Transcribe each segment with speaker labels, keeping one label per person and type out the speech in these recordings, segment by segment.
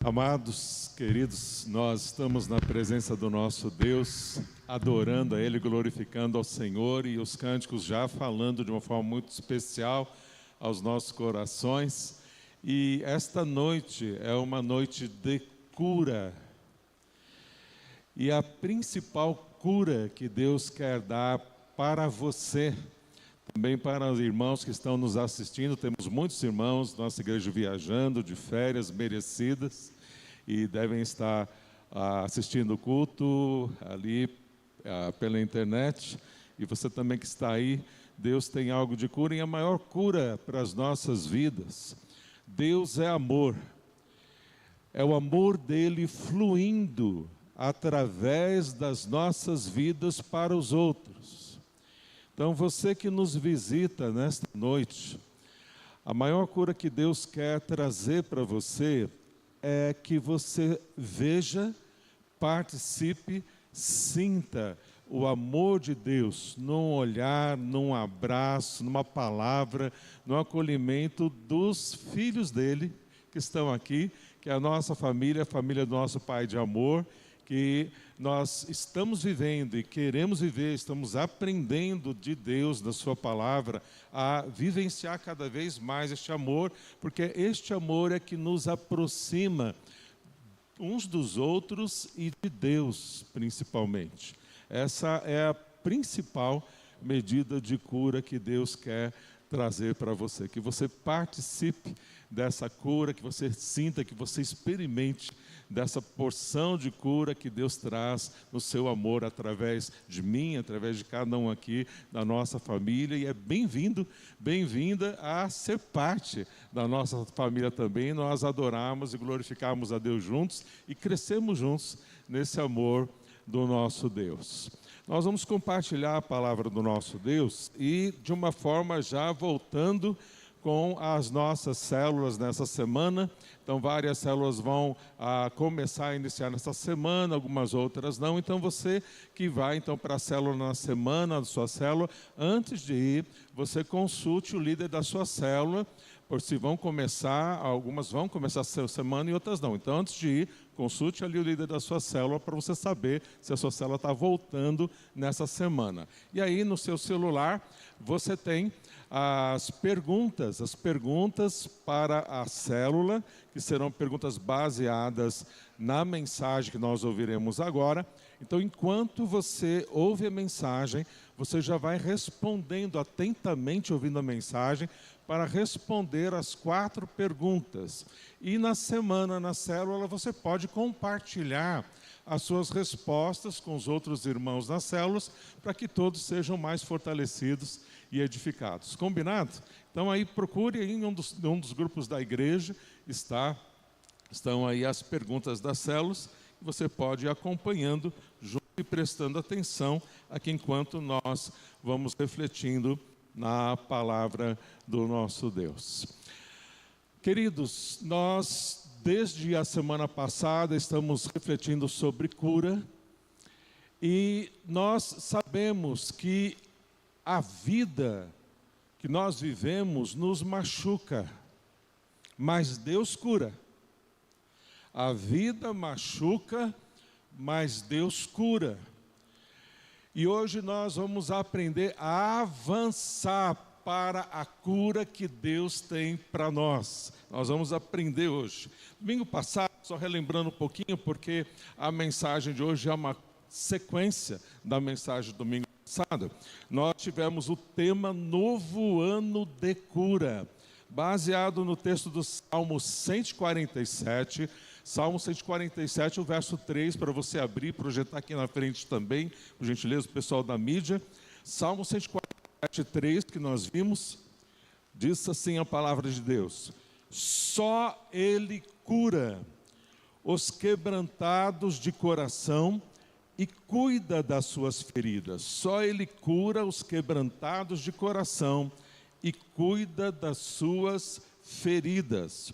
Speaker 1: Amados, queridos, nós estamos na presença do nosso Deus, adorando a Ele, glorificando ao Senhor, e os cânticos já falando de uma forma muito especial aos nossos corações. E esta noite é uma noite de cura. E a principal cura que Deus quer dar para você, também para os irmãos que estão nos assistindo, temos muitos irmãos, nossa igreja viajando de férias merecidas e devem estar assistindo o culto ali pela internet. E você também que está aí, Deus tem algo de cura, e a maior cura para as nossas vidas. Deus é amor, é o amor dele fluindo através das nossas vidas para os outros. Então você que nos visita nesta noite, a maior cura que Deus quer trazer para você é que você veja, participe, sinta o amor de Deus num olhar, num abraço, numa palavra, no acolhimento dos filhos dele que estão aqui, que é a nossa família, a família do nosso Pai de amor, que nós estamos vivendo e queremos viver, estamos aprendendo de Deus, da sua palavra, a vivenciar cada vez mais este amor, porque este amor é que nos aproxima uns dos outros e de Deus, principalmente. Essa é a principal medida de cura que Deus quer trazer para você, que você participe dessa cura, que você sinta, que você experimente dessa porção de cura que Deus traz no seu amor através de mim, através de cada um aqui da nossa família. E é bem-vindo, bem-vinda a ser parte da nossa família também. Nós adoramos e glorificamos a Deus juntos e crescemos juntos nesse amor do nosso Deus. Nós vamos compartilhar a palavra do nosso Deus e de uma forma já voltando com as nossas células nessa semana. Então várias células vão começar a iniciar nessa semana, algumas outras não. Então você que vai então para a célula na semana, da sua célula, antes de ir, você consulte o líder da sua célula, por se vão começar, algumas vão começar a semana e outras não. Então antes de ir, consulte ali o líder da sua célula para você saber se a sua célula está voltando nessa semana. E aí no seu celular você tem as perguntas para a célula, que serão perguntas baseadas na mensagem que nós ouviremos agora. Então, enquanto você ouve a mensagem, você já vai respondendo atentamente, ouvindo a mensagem, para responder as 4 perguntas. E na semana, na célula, você pode compartilhar as suas respostas com os outros irmãos nas células, para que todos sejam mais fortalecidos e edificados. Combinado? Então aí procure em um dos grupos da igreja, estão aí as perguntas das células, e você pode ir acompanhando junto e prestando atenção aqui enquanto nós vamos refletindo na palavra do nosso Deus. Queridos, nós desde a semana passada estamos refletindo sobre cura, e nós sabemos que a vida que nós vivemos nos machuca, mas Deus cura. A vida machuca, mas Deus cura. E hoje nós vamos aprender a avançar para a cura que Deus tem para nós. Nós vamos aprender hoje. Domingo passado, só relembrando um pouquinho, porque a mensagem de hoje é uma sequência da mensagem do domingo passado, nós tivemos o tema Novo Ano de Cura, baseado no texto do Salmo 147, Salmo 147, o verso 3, para você abrir, projetar aqui na frente também, por gentileza, o pessoal da mídia. Salmo 147, 3, que nós vimos, diz assim a palavra de Deus: só Ele cura os quebrantados de coração e cuida das suas feridas. Só Ele cura os quebrantados de coração e cuida das suas feridas.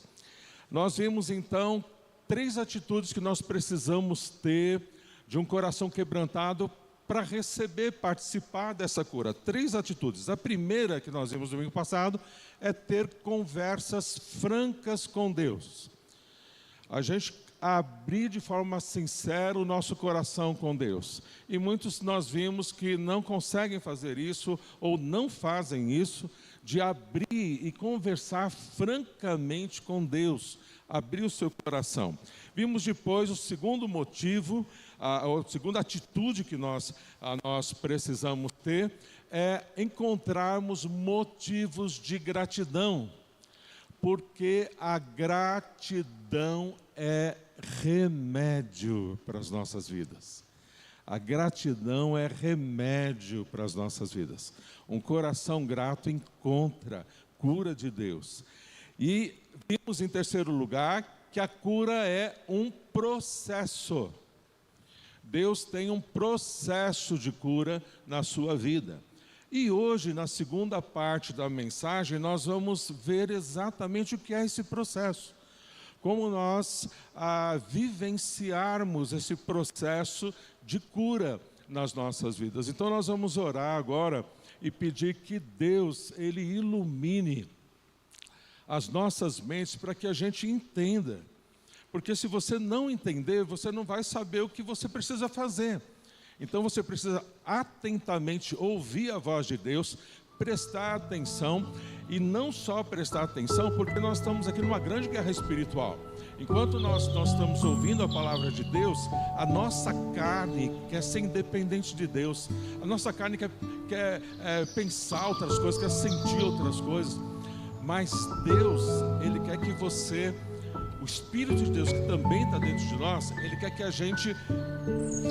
Speaker 1: Nós vimos então 3 atitudes que nós precisamos ter de um coração quebrantado para receber, participar dessa cura. 3 atitudes. A primeira que nós vimos no domingo passado é ter conversas francas com Deus. a gente abrir de forma sincera o nosso coração com Deus. E muitos nós vimos que não conseguem fazer isso, ou não fazem isso, de abrir e conversar francamente com Deus, abrir o seu coração. Vimos depois o segundo motivo, a segunda atitude que nós precisamos ter, é encontrarmos motivos de gratidão, porque a gratidão é remédio para as nossas vidas. A gratidão é remédio para as nossas vidas. Um coração grato encontra cura de Deus. E vimos em terceiro lugar que a cura é um processo. Deus tem um processo de cura na sua vida. E hoje, na segunda parte da mensagem, nós vamos ver exatamente o que é esse processo. Como nós vivenciarmos esse processo de cura nas nossas vidas. Então nós vamos orar agora e pedir que Deus, Ele ilumine as nossas mentes para que a gente entenda. Porque se você não entender, você não vai saber o que você precisa fazer. Então você precisa atentamente ouvir a voz de Deus, prestar atenção, e não só prestar atenção, porque nós estamos aqui numa grande guerra espiritual. Enquanto nós estamos ouvindo a palavra de Deus, a nossa carne quer ser independente de Deus, a nossa carne quer pensar outras coisas, quer sentir outras coisas, mas Deus, Ele quer que você, o Espírito de Deus que também está dentro de nós, Ele quer que a gente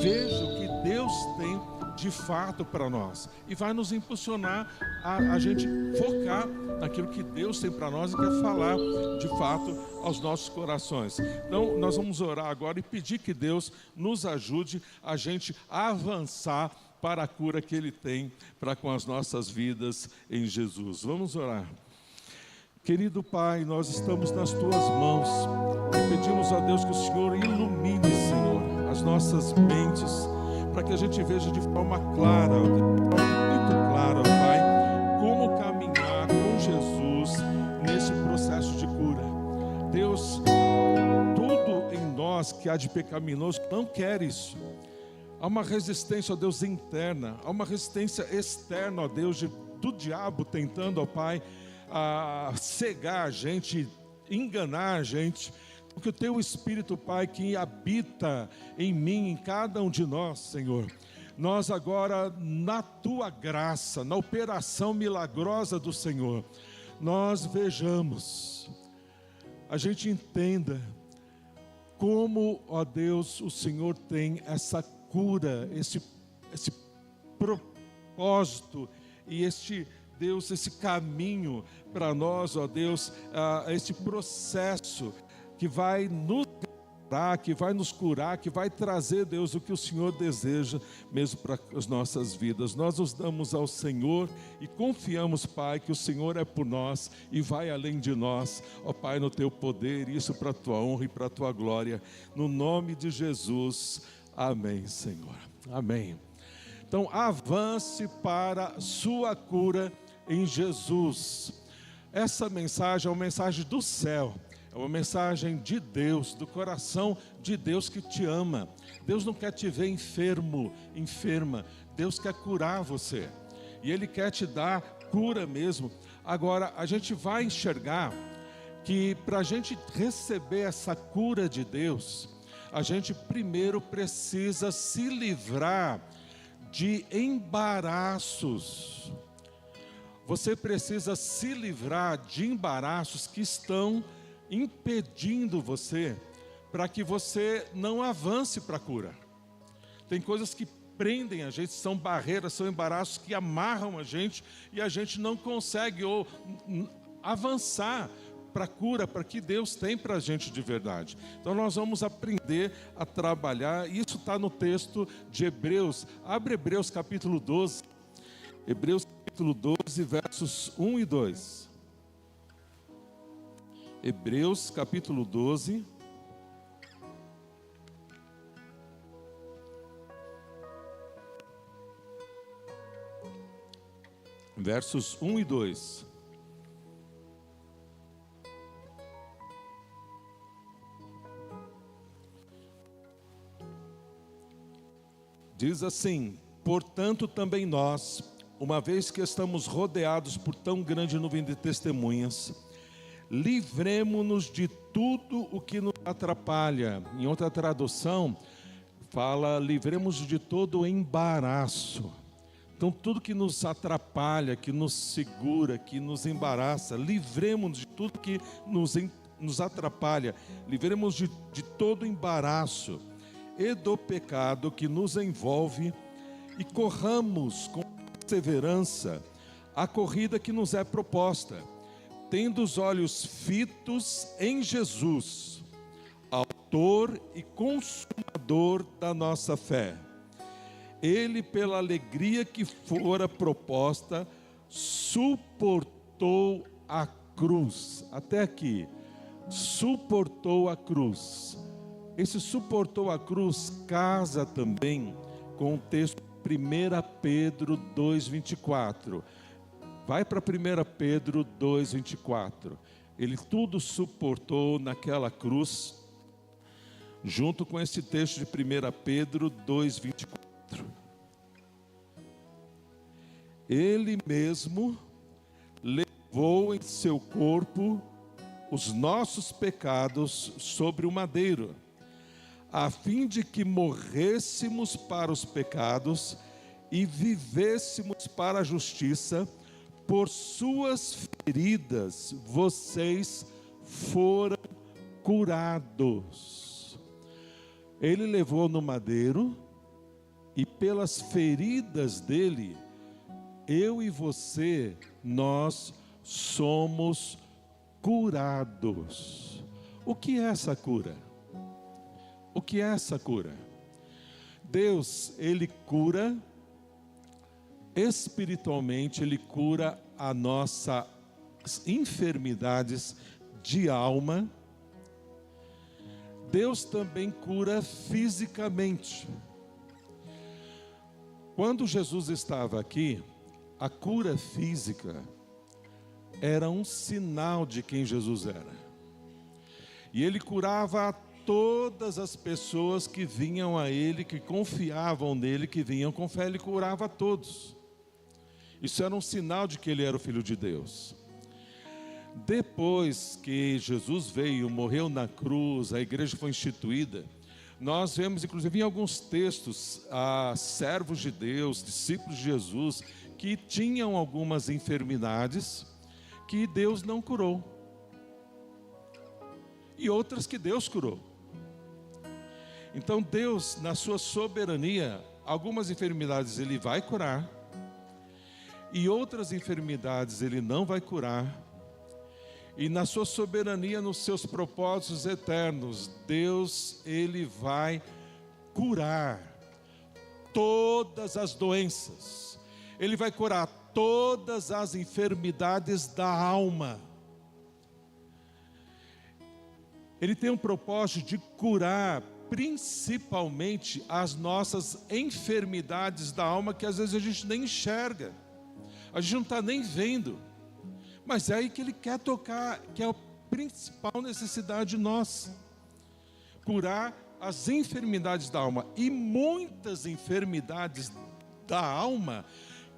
Speaker 1: veja o que Deus tem de fato para nós, e vai nos impulsionar a gente focar naquilo que Deus tem para nós e quer falar de fato aos nossos corações. Então nós vamos orar agora e pedir que Deus nos ajude a gente avançar para a cura que Ele tem para com as nossas vidas em Jesus. Vamos orar. Querido Pai, nós estamos nas Tuas mãos e pedimos a Deus que o Senhor ilumine, Senhor, as nossas mentes, para que a gente veja de forma clara, muito clara, Pai, como caminhar com Jesus nesse processo de cura. Deus, tudo em nós que há de pecaminoso não quer isso. Há uma resistência, ó Deus, interna, há uma resistência externa, ó Deus, do diabo tentando, ó Pai, a cegar a gente, enganar a gente, porque o Teu Espírito, Pai, que habita em mim, em cada um de nós, Senhor, nós agora, na Tua graça, na operação milagrosa do Senhor, nós vejamos, a gente entenda como, ó Deus, o Senhor tem essa cura, esse propósito e Deus, esse caminho para nós, ó Deus, esse processo que vai nos curar, que vai trazer, Deus, o que o Senhor deseja mesmo para as nossas vidas. Nós nos damos ao Senhor e confiamos, Pai, que o Senhor é por nós e vai além de nós, ó Pai, no Teu poder, isso para a Tua honra e para a Tua glória, no nome de Jesus, amém, Senhor, amém. Então avance para sua cura em Jesus. Essa mensagem é uma mensagem do céu, é uma mensagem de Deus, do coração de Deus que te ama. Deus não quer te ver enfermo, enferma. Deus quer curar você. E Ele quer te dar cura mesmo. Agora, a gente vai enxergar que para a gente receber essa cura de Deus, a gente primeiro precisa se livrar de embaraços. Você precisa se livrar de embaraços que estão impedindo você, para que você não avance para a cura. Tem coisas que prendem a gente, são barreiras, são embaraços que amarram a gente e a gente não consegue avançar para a cura, para que Deus tem para a gente de verdade. Então nós vamos aprender a trabalhar, isso está no texto de Hebreus. Abre Hebreus capítulo 12, Hebreus capítulo 12, versos 1 e 2. Hebreus capítulo 12, versos 1 e 2. Diz assim: portanto também nós, uma vez que estamos rodeados por tão grande nuvem de testemunhas, livremo-nos de tudo o que nos atrapalha. Em outra tradução, fala: livremos de todo o embaraço. Então tudo que nos atrapalha, que nos segura, que nos embaraça, livremos de tudo que nos atrapalha, livremos de todo o embaraço e do pecado que nos envolve, e corramos com perseverança a corrida que nos é proposta, tendo os olhos fitos em Jesus, autor e consumador da nossa fé. Ele, pela alegria que fora proposta, suportou a cruz. Até aqui, suportou a cruz. Esse suportou a cruz casa também com o texto 1 Pedro 2,24. Vai para 1 Pedro 2,24. Ele tudo suportou naquela cruz, junto com esse texto de 1 Pedro 2,24. Ele mesmo levou em seu corpo os nossos pecados sobre o madeiro, a fim de que morrêssemos para os pecados e vivêssemos para a justiça. Por suas feridas vocês foram curados. Ele levou no madeiro, e pelas feridas dele, eu e você, nós somos curados. O que é essa cura? O que é essa cura? Deus, Ele cura espiritualmente, Ele cura as nossas enfermidades de alma. Deus também cura fisicamente. Quando Jesus estava aqui, a cura física era um sinal de quem Jesus era. E Ele curava a todas as pessoas que vinham a Ele, que confiavam nele, que vinham com fé. Ele curava a todos. Isso era um sinal de que Ele era o Filho de Deus. Depois que Jesus veio, morreu na cruz, a igreja foi instituída, nós vemos inclusive em alguns textos, servos de Deus, discípulos de Jesus, que tinham algumas enfermidades que Deus não curou, e outras que Deus curou. Então Deus, na sua soberania, algumas enfermidades Ele vai curar, e outras enfermidades Ele não vai curar. E na sua soberania, nos seus propósitos eternos, Deus, Ele vai curar todas as doenças. Ele vai curar todas as enfermidades da alma. Ele tem um propósito de curar principalmente as nossas enfermidades da alma, que às vezes a gente nem enxerga, a gente não está nem vendo. Mas é aí que Ele quer tocar, que é a principal necessidade nossa. Curar as enfermidades da alma. E muitas enfermidades da alma,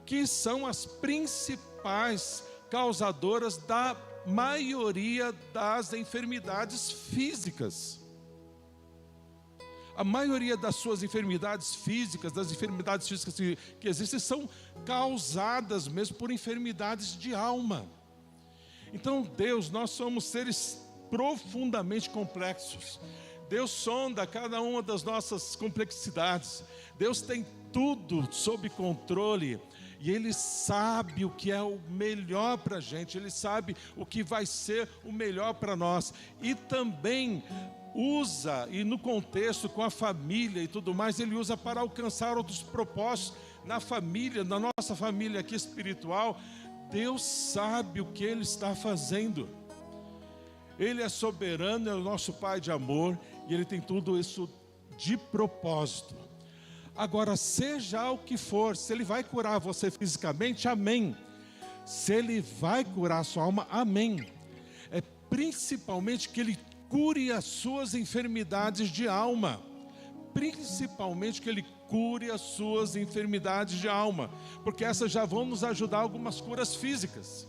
Speaker 1: que são as principais causadoras da maioria das enfermidades físicas. A maioria das suas enfermidades físicas, das enfermidades físicas que existem, são causadas mesmo por enfermidades de alma. Então Deus, nós somos seres profundamente complexos. Deus sonda cada uma das nossas complexidades. Deus tem tudo sob controle. E Ele sabe o que é o melhor para a gente. Ele sabe o que vai ser o melhor para nós. E também usa, e no contexto com a família e tudo mais, Ele usa para alcançar outros propósitos na família, na nossa família aqui espiritual. Deus sabe o que Ele está fazendo. Ele é soberano, é o nosso Pai de amor, e Ele tem tudo isso de propósito. Agora, seja o que for, se Ele vai curar você fisicamente, amém. Se Ele vai curar a sua alma, amém. É principalmente que Ele cure as suas enfermidades de alma, principalmente que Ele cure as suas enfermidades de alma, porque essas já vão nos ajudar algumas curas físicas,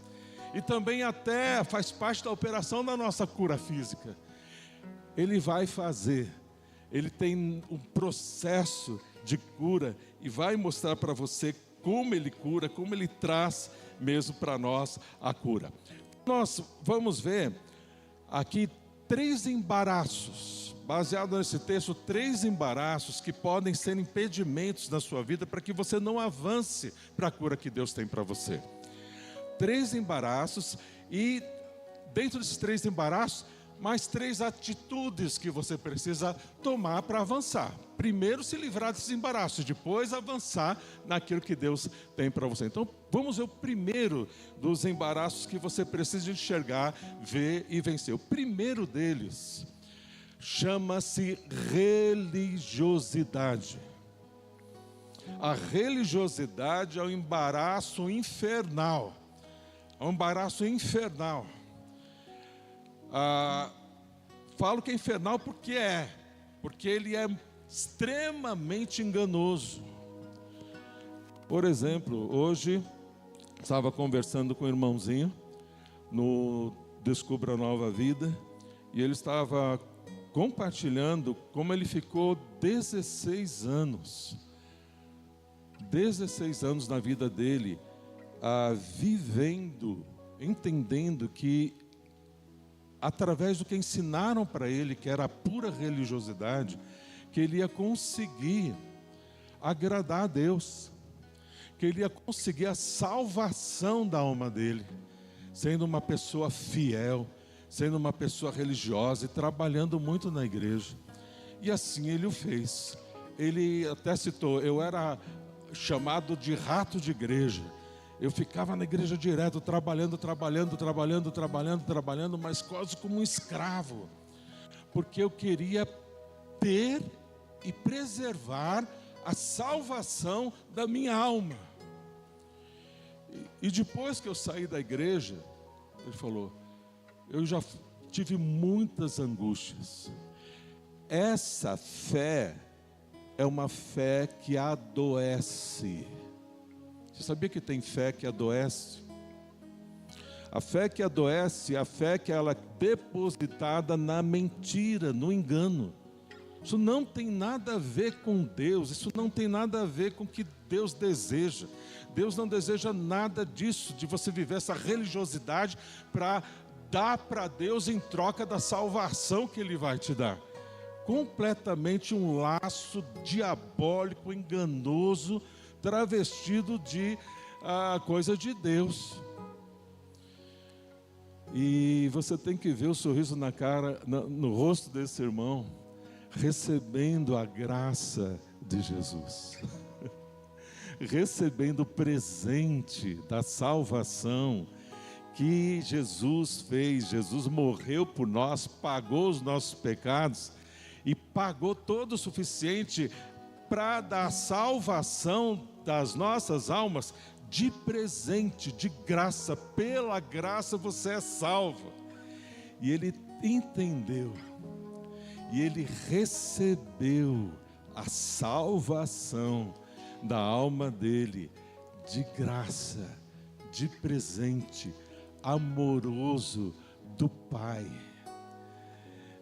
Speaker 1: e também até faz parte da operação da nossa cura física. Ele vai fazer, Ele tem um processo de cura, e vai mostrar para você como Ele cura, como Ele traz mesmo para nós a cura. Nós vamos ver aqui 3 embaraços, baseado nesse texto, 3 embaraços que podem ser impedimentos na sua vida para que você não avance para a cura que Deus tem para você. 3 embaraços, e dentro desses 3 embaraços, mais 3 atitudes que você precisa tomar para avançar. Primeiro, se livrar desses embaraços, depois avançar naquilo que Deus tem para você. Então, vamos ver o primeiro dos embaraços que você precisa enxergar, ver e vencer. O primeiro deles chama-se religiosidade. A religiosidade é um embaraço infernal. É um embaraço infernal. Falo que é infernal porque ele é extremamente enganoso. Por exemplo, hoje estava conversando com um irmãozinho no Descubra Nova Vida, e ele estava compartilhando como ele ficou 16 anos na vida dele, vivendo, entendendo que através do que ensinaram para ele, que era a pura religiosidade, que ele ia conseguir agradar a Deus, que ele ia conseguir a salvação da alma dele, sendo uma pessoa fiel, sendo uma pessoa religiosa e trabalhando muito na igreja. E assim ele o fez. Ele até citou: eu era chamado de rato de igreja. Eu ficava na igreja direto, trabalhando, mas quase como um escravo, porque eu queria ter e preservar a salvação da minha alma. E depois que eu saí da igreja, ele falou: eu já tive muitas angústias. Essa fé é uma fé que adoece. Você sabia que tem fé que adoece? A fé que adoece é a fé que ela é depositada na mentira, no engano. Isso não tem nada a ver com Deus, isso não tem nada a ver com o que Deus deseja. Deus não deseja nada disso, de você viver essa religiosidade para dar para Deus em troca da salvação que Ele vai te dar. Completamente um laço diabólico, enganoso, travestido de coisa de Deus. E você tem que ver o sorriso na cara, no rosto desse irmão, recebendo a graça de Jesus, recebendo o presente da salvação que Jesus fez. Jesus morreu por nós, pagou os nossos pecados e pagou todo o suficiente para dar salvação das nossas almas de presente, de graça. Pela graça você é salvo. E ele entendeu, e ele recebeu a salvação da alma dele de graça, de presente amoroso do Pai.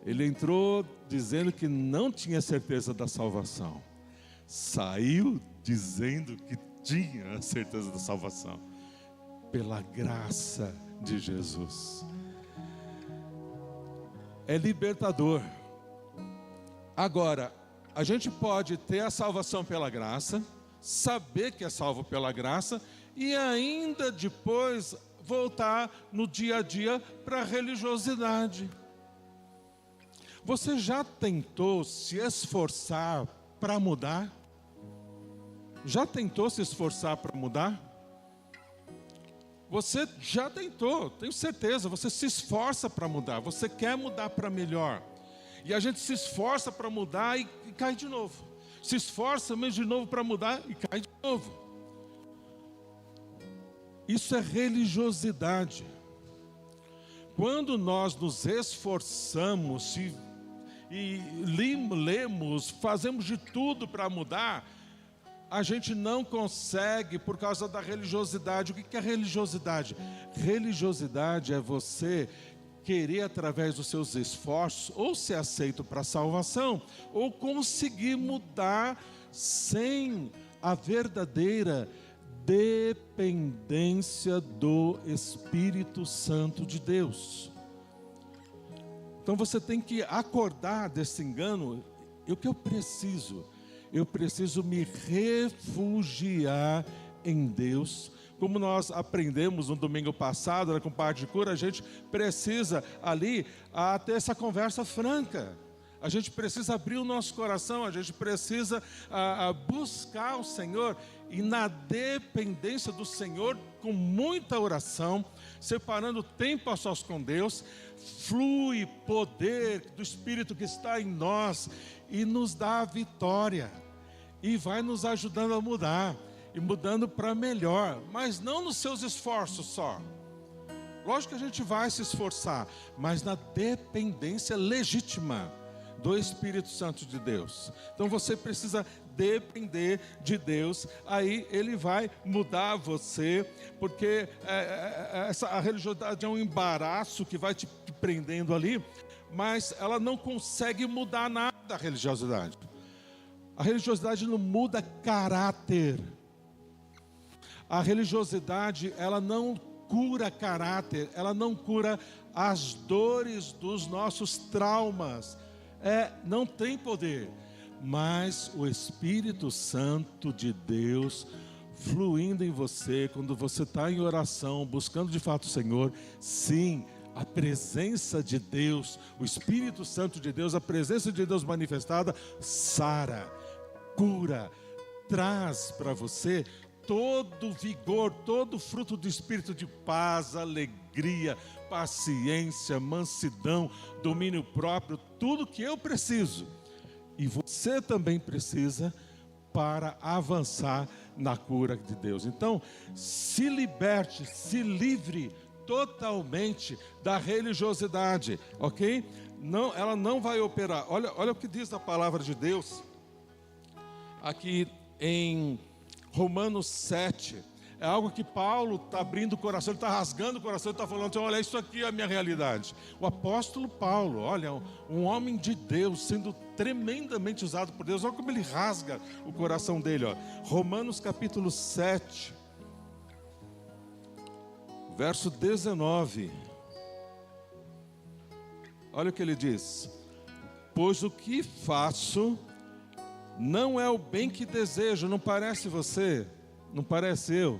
Speaker 1: Ele entrou dizendo que não tinha certeza da salvação, saiu dizendo que tinha a certeza da salvação, pela graça de Jesus. É libertador. Agora, a gente pode ter a salvação pela graça, saber que é salvo pela graça, e ainda depois voltar no dia a dia para a religiosidade. Você já tentou se esforçar para mudar? Já tentou se esforçar para mudar? Você já tentou, tenho certeza. Você se esforça para mudar, você quer mudar para melhor. E a gente se esforça para mudar e cai de novo. Se esforça mesmo de novo para mudar e cai de novo. Isso é religiosidade. Quando nós nos esforçamos e lemos, fazemos de tudo para mudar, a gente não consegue por causa da religiosidade. O que é religiosidade? Religiosidade é você querer, através dos seus esforços, ou ser aceito para a salvação, ou conseguir mudar sem a verdadeira dependência do Espírito Santo de Deus. Então você tem que acordar desse engano. E o que eu preciso? Eu preciso me refugiar em Deus. Como nós aprendemos no domingo passado, na compartilhada de cura, a gente precisa ali ter essa conversa franca. A gente precisa abrir o nosso coração, a gente precisa buscar o Senhor. E na dependência do Senhor, com muita oração, separando tempo a sós com Deus, flui poder do Espírito que está em nós e nos dá a vitória. E vai nos ajudando a mudar, e mudando para melhor, mas não nos seus esforços só. Lógico que a gente vai se esforçar, mas na dependência legítima do Espírito Santo de Deus. Então você precisa depender de Deus, aí Ele vai mudar você, porque a religiosidade é um embaraço que vai te prendendo ali, mas ela não consegue mudar nada da religiosidade. A religiosidade não muda caráter. A religiosidade, ela não cura caráter, ela não cura as dores dos nossos traumas. Não tem poder. Mas o Espírito Santo de Deus fluindo em você, quando você está em oração, buscando de fato o Senhor, sim, a presença de Deus, o Espírito Santo de Deus, a presença de Deus manifestada, sara, cura, traz para você todo vigor, todo fruto do Espírito de paz, alegria, paciência, mansidão, domínio próprio, tudo que eu preciso e você também precisa para avançar na cura de Deus. Então, se liberte, se livre totalmente da religiosidade, ok? Não, ela não vai operar. Olha o que diz a palavra de Deus aqui em Romanos 7, é algo que Paulo está abrindo o coração, ele está rasgando o coração, ele está falando assim, olha, isso aqui é a minha realidade. O apóstolo Paulo, olha, um homem de Deus, sendo tremendamente usado por Deus, olha como ele rasga o coração dele, ó. Romanos capítulo 7, verso 19, olha o que ele diz: pois o que faço não é o bem que desejo. Não parece você? Não parece eu?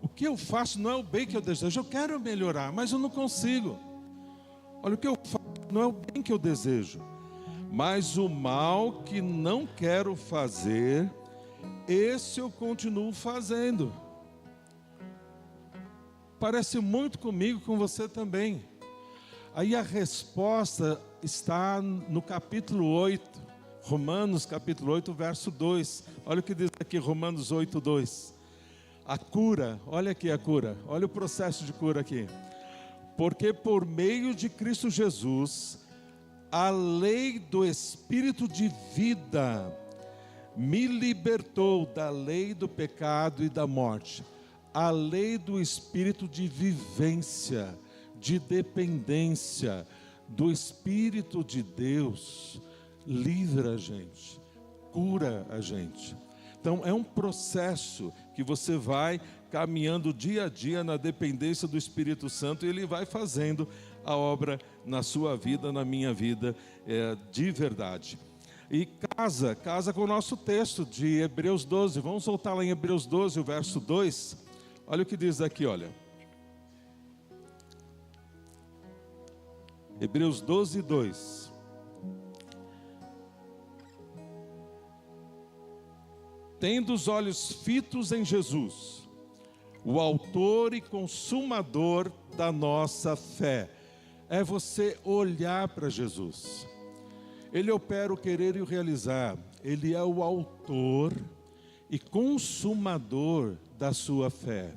Speaker 1: O que eu faço não é o bem que eu desejo. Eu quero melhorar, mas eu não consigo. Olha, o que eu faço não é o bem que eu desejo, mas o mal que não quero fazer, esse eu continuo fazendo. Parece muito comigo, com você também. Aí a resposta está no capítulo 8. Romanos capítulo 8, verso 2. Olha o que diz aqui, Romanos 8, 2. A cura, olha aqui a cura. Olha o processo de cura aqui. Porque por meio de Cristo Jesus, a lei do Espírito de vida me libertou da lei do pecado e da morte. A lei do Espírito de vivência, de dependência do Espírito de Deus livra a gente, cura a gente. Então é um processo que você vai caminhando dia a dia na dependência do Espírito Santo, e Ele vai fazendo a obra na sua vida, na minha vida, de verdade. E casa com o nosso texto de Hebreus 12, vamos voltar lá em Hebreus 12, o verso 2, olha o que diz aqui, olha. Hebreus 12, 2. Tendo os olhos fitos em Jesus, o autor e consumador da nossa fé. É você olhar para Jesus. Ele opera o querer e o realizar. Ele é o autor e consumador da sua fé.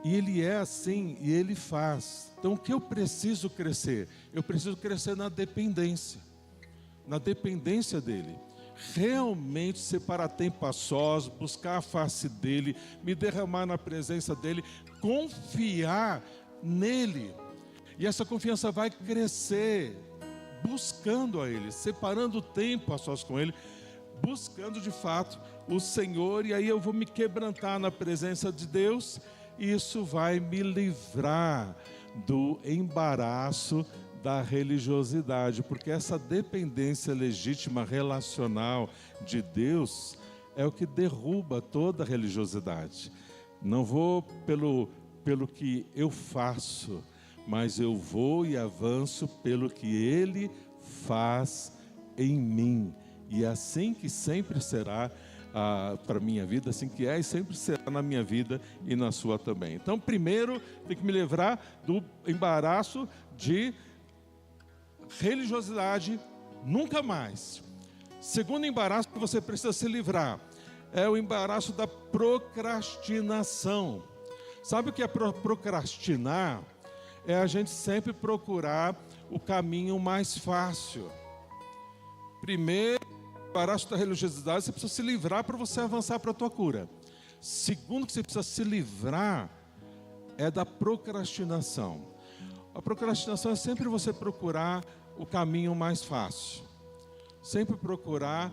Speaker 1: E Ele é assim, e Ele faz. Então, o que eu preciso crescer? Eu preciso crescer na dependência dEle. Realmente separar tempo a sós, buscar a face dEle, me derramar na presença dEle, confiar nele. E essa confiança vai crescer, buscando a Ele, separando tempo a sós com Ele, buscando de fato o Senhor. E aí eu vou me quebrantar na presença de Deus, e isso vai me livrar do embaraço da religiosidade, porque essa dependência legítima relacional de Deus é o que derruba toda a religiosidade. Não vou pelo que eu faço, mas eu vou e avanço pelo que Ele faz em mim. E é assim que sempre será para a minha vida, assim que é e sempre será na minha vida e na sua também. Então, primeiro, tem que me livrar do embaraço de religiosidade, nunca mais. Segundo embaraço que você precisa se livrar é o embaraço da procrastinação. Sabe o que é procrastinar? É a gente sempre procurar o caminho mais fácil. Primeiro, o embaraço da religiosidade, você precisa se livrar para você avançar para a tua cura. Segundo, que você precisa se livrar é da procrastinação. A procrastinação é sempre você procurar o caminho mais fácil. Sempre procurar,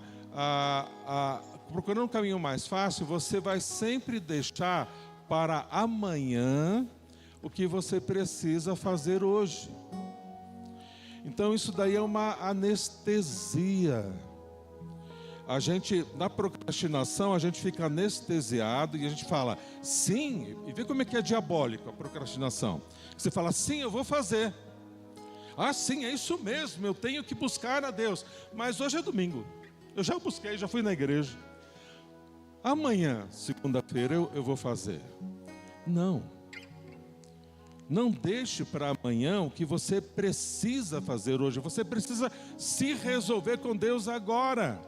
Speaker 1: procurando um caminho mais fácil, você vai sempre deixar para amanhã o que você precisa fazer hoje. Então isso daí é uma anestesia. A gente, na procrastinação, a gente fica anestesiado e a gente fala, sim, e vê como é que é diabólico a procrastinação. Você fala, sim, eu vou fazer. Ah, sim, é isso mesmo, eu tenho que buscar a Deus. Mas hoje é domingo, eu já busquei, já fui na igreja. Amanhã, segunda-feira, eu vou fazer. Não deixe para amanhã o que você precisa fazer hoje. Você precisa se resolver com Deus agora.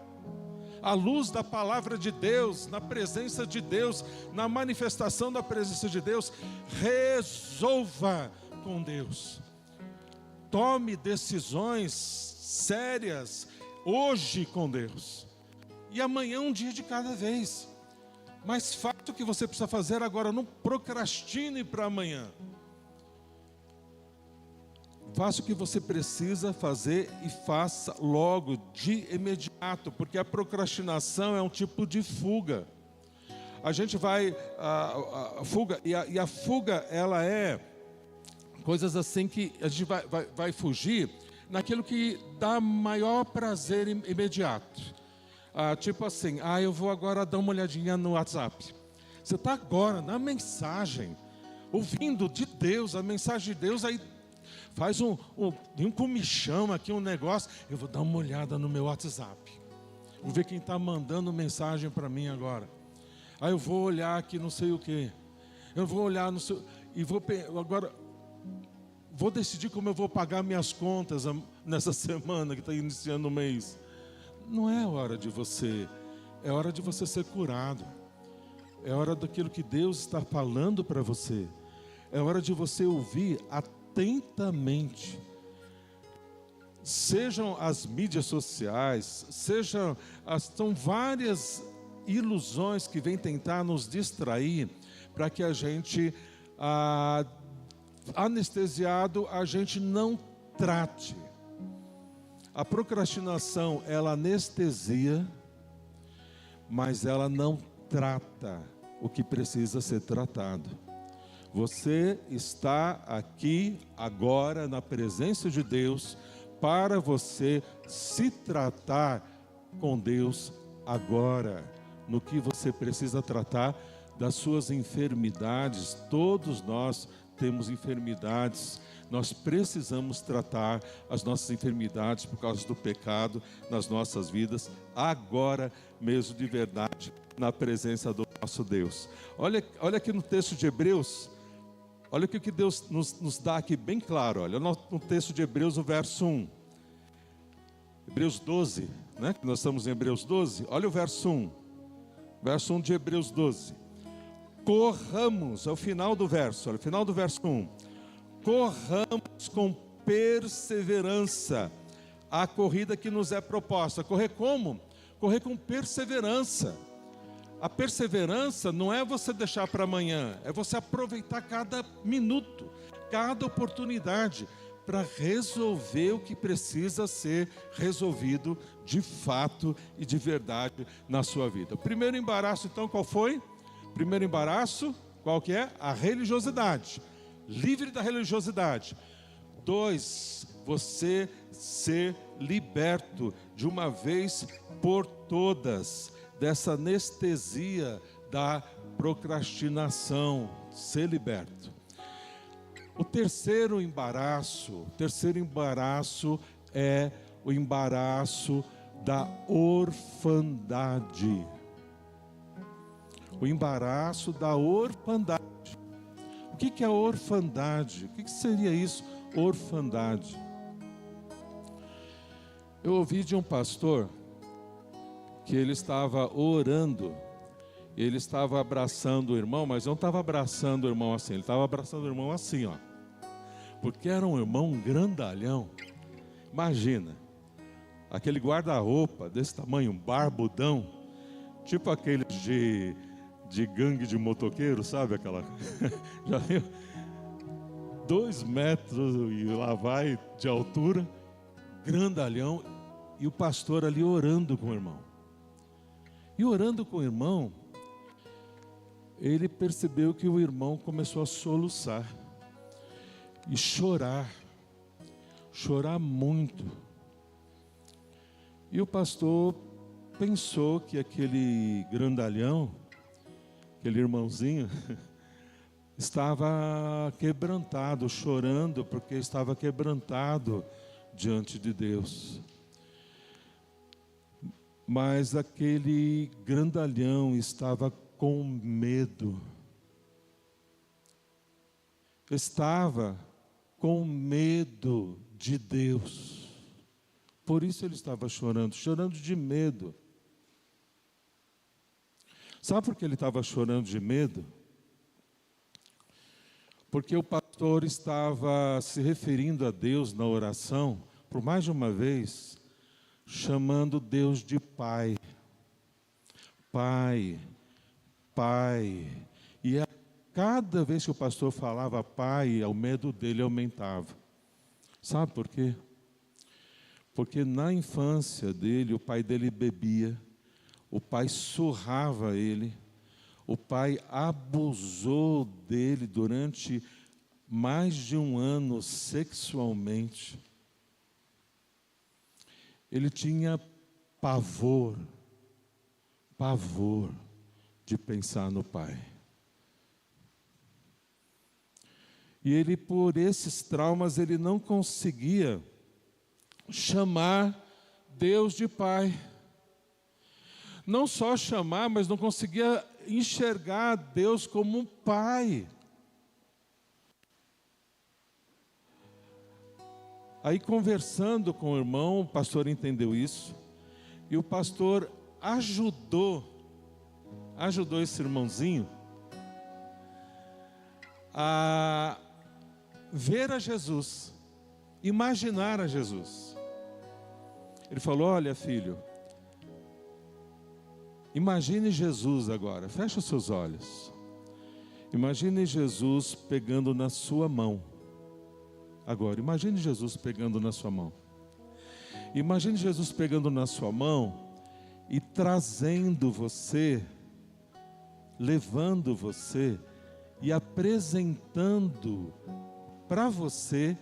Speaker 1: À luz da palavra de Deus, na presença de Deus, na manifestação da presença de Deus, resolva com Deus. Tome decisões sérias hoje com Deus. E amanhã um dia de cada vez. Mas faça o que você precisa fazer agora, não procrastine para amanhã. Faça o que você precisa fazer e faça logo, de imediato, porque a procrastinação é um tipo de fuga. A gente vai, a fuga, e a fuga, ela é coisas assim que a gente vai fugir naquilo que dá maior prazer imediato. Tipo assim, eu vou agora dar uma olhadinha no WhatsApp. Você está agora na mensagem, ouvindo de Deus, a mensagem de Deus, aí faz um comichão aqui, um negócio. Eu vou dar uma olhada no meu WhatsApp. Vou ver quem está mandando mensagem para mim agora. Aí eu vou olhar aqui não sei o que. Eu vou olhar no seu... E agora vou decidir como eu vou pagar minhas contas nessa semana que está iniciando o mês. Não é hora de você. É hora de você ser curado. É hora daquilo que Deus está falando para você. É hora de você ouvir atentamente. Sejam as mídias sociais, são várias ilusões que vêm tentar nos distrair para que a gente, anestesiado, a gente não trate. A procrastinação, ela anestesia, mas ela não trata o que precisa ser tratado. Você está aqui agora na presença de Deus para você se tratar com Deus agora, no que você precisa tratar das suas enfermidades. Todos nós temos enfermidades, nós precisamos tratar as nossas enfermidades por causa do pecado nas nossas vidas, agora mesmo, de verdade, na presença do nosso Deus. Olha aqui no texto de Hebreus, olha o que Deus nos dá aqui bem claro. Olha no texto de Hebreus, o verso 1. Hebreus 12, né? Nós estamos em Hebreus 12. Olha o verso 1. Verso 1 de Hebreus 12. corramos, é o final do verso, olha, final do verso 1. Corramos com perseverança a corrida que nos é proposta. Correr como? Correr com perseverança. A perseverança não é você deixar para amanhã, é você aproveitar cada minuto, cada oportunidade para resolver o que precisa ser resolvido de fato e de verdade na sua vida. O primeiro embaraço, então, qual foi? Primeiro embaraço, qual que é? A religiosidade. Livre da religiosidade. 2, você ser liberto de uma vez por todas dessa anestesia da procrastinação, ser liberto. O terceiro embaraço é o embaraço da orfandade. O embaraço da orfandade. O que é orfandade? O que seria isso, orfandade? Eu ouvi de um pastor que ele estava orando, ele estava abraçando o irmão, mas não estava abraçando o irmão assim, ele estava abraçando o irmão assim, ó, porque era um irmão grandalhão. Imagina, aquele guarda-roupa desse tamanho, barbudão, tipo aqueles de gangue de motoqueiro, sabe aquela? Já viu? 2 metros e lá vai de altura, grandalhão, e o pastor ali orando com o irmão. E orando com o irmão, ele percebeu que o irmão começou a soluçar e chorar muito. E o pastor pensou que aquele grandalhão, aquele irmãozinho, estava quebrantado, chorando, porque estava quebrantado diante de Deus. Mas aquele grandalhão estava com medo. Estava com medo de Deus. Por isso ele estava chorando de medo. Sabe por que ele estava chorando de medo? Porque o pastor estava se referindo a Deus na oração, por mais de uma vez, chamando Deus de Pai. Pai, Pai. E cada vez que o pastor falava Pai, o medo dele aumentava. Sabe por quê? Porque na infância dele, o pai dele bebia, o pai surrava ele, o pai abusou dele durante mais de 1 ano sexualmente. Ele tinha pavor de pensar no pai. E ele, por esses traumas, ele não conseguia chamar Deus de Pai. Não só chamar, mas não conseguia enxergar Deus como um pai. Aí, conversando com o irmão, o pastor entendeu isso, e o pastor ajudou esse irmãozinho a ver a Jesus, imaginar a Jesus. Ele falou: olha, filho, imagine Jesus agora, fecha os seus olhos. Imagine Jesus pegando na sua mão. Agora, imagine Jesus pegando na sua mão. Imagine Jesus pegando na sua mão e trazendo você, levando você e apresentando para você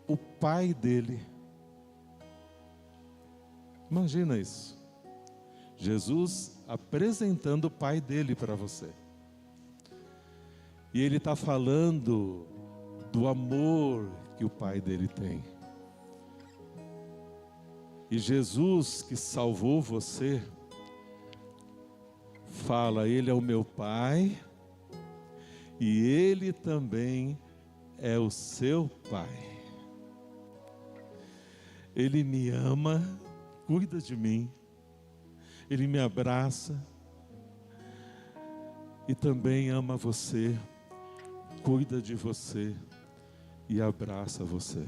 Speaker 1: o pai dele. Imagina isso. Jesus apresentando o pai dele para você. E ele está falando do amor que o pai dele tem. E Jesus, que salvou você, fala: ele é o meu pai e ele também é o seu pai. Ele me ama, cuida de mim, ele me abraça, e também ama você, cuida de você e abraça você.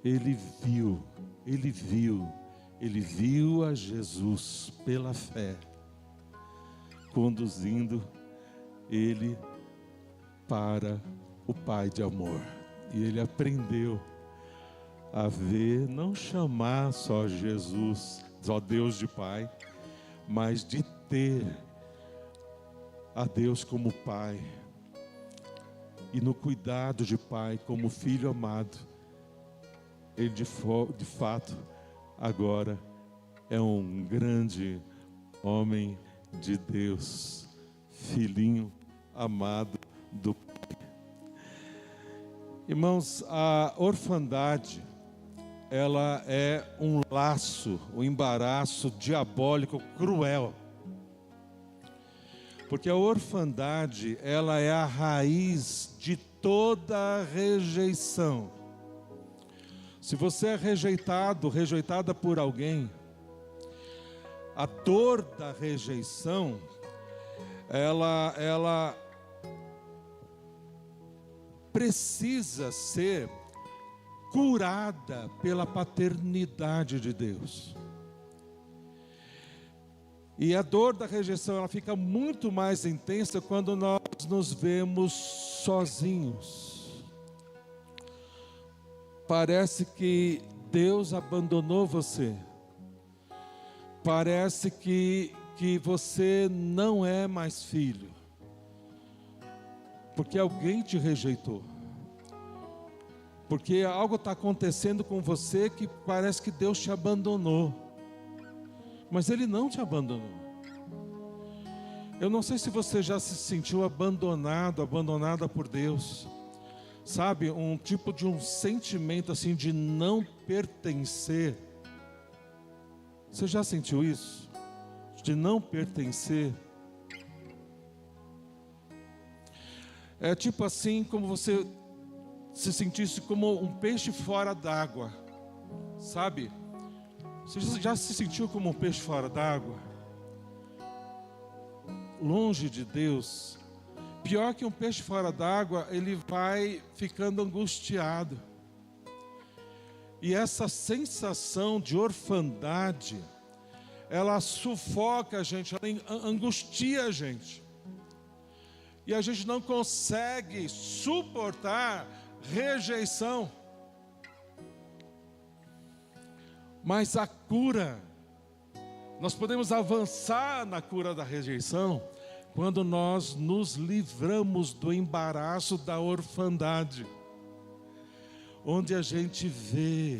Speaker 1: Ele viu a Jesus pela fé, conduzindo ele para o Pai de amor. E ele aprendeu a ver, não chamar só Jesus, só Deus de Pai, mas de ter a Deus como Pai, e no cuidado de Pai como Filho amado. Ele de fato agora é um grande homem de Deus, filhinho amado do Pai. Irmãos, a orfandade, ela é um laço, um embaraço diabólico cruel. Porque a orfandade, ela é a raiz de toda rejeição. Se você é rejeitada por alguém, a dor da rejeição, ela precisa ser curada pela paternidade de Deus. E a dor da rejeição, ela fica muito mais intensa quando nós nos vemos sozinhos. Parece que Deus abandonou você. Parece que você não é mais filho, porque alguém te rejeitou. Porque algo está acontecendo com você que parece que Deus te abandonou. Mas Ele não te abandonou. Eu não sei se você já se sentiu abandonada por Deus. Sabe, um tipo de um sentimento assim de não pertencer. Você já sentiu isso? De não pertencer? É tipo assim, como você se sentisse como um peixe fora d'água. Sabe? Você já se sentiu como um peixe fora d'água? Longe de Deus. Pior que um peixe fora d'água, ele vai ficando angustiado. E essa sensação de orfandade, ela sufoca a gente, ela angustia a gente. E a gente não consegue suportar rejeição. Mas a cura, nós podemos avançar na cura da rejeição quando nós nos livramos do embaraço da orfandade, onde a gente vê,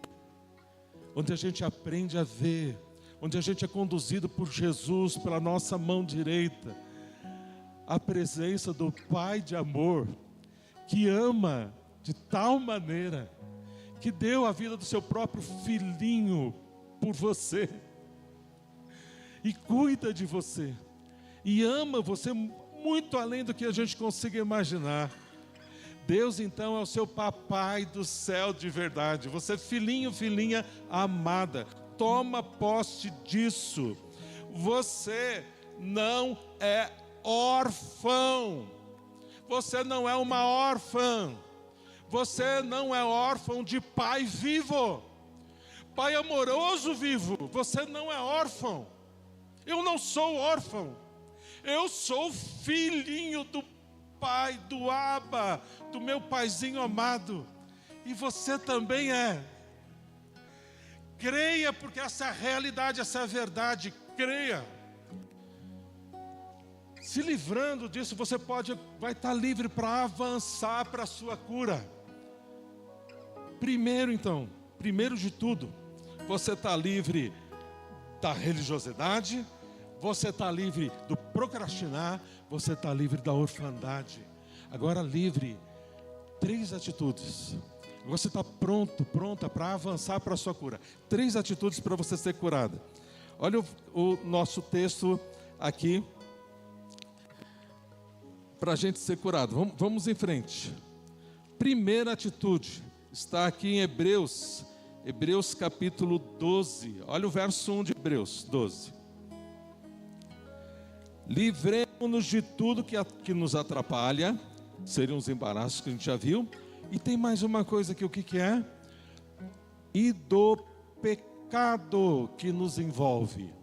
Speaker 1: onde a gente aprende a ver, onde a gente é conduzido por Jesus, pela nossa mão direita, a presença do Pai de amor, que ama de tal maneira, que deu a vida do seu próprio filhinho por você, e cuida de você, e ama você muito além do que a gente consiga imaginar. Deus então é o seu papai do céu de verdade. Você filhinho, filhinha amada, toma posse disso. Você não é órfão. Você não é uma órfã. Você não é órfão de pai vivo. Pai amoroso vivo. Você não é órfão. Eu não sou órfão. Eu sou filhinho do Pai, do Abba, do meu paizinho amado. E você também é. Creia, porque essa é a realidade, essa é a verdade. Creia. Se livrando disso, você vai estar livre para avançar para a sua cura. Primeiro de tudo, você está livre da religiosidade, você está livre do procrastinar, você está livre da orfandade. Agora livre, 3 atitudes. Você está pronta para avançar para a sua cura. 3 atitudes para você ser curada. Olha o nosso texto aqui, para a gente ser curado. Vamos em frente. Primeira atitude, está aqui em Hebreus capítulo 12. Olha o verso 1 de Hebreus 12. Livremos-nos de tudo que nos atrapalha, seriam os embaraços que a gente já viu. E tem mais uma coisa aqui, o que é? E do pecado que nos envolve.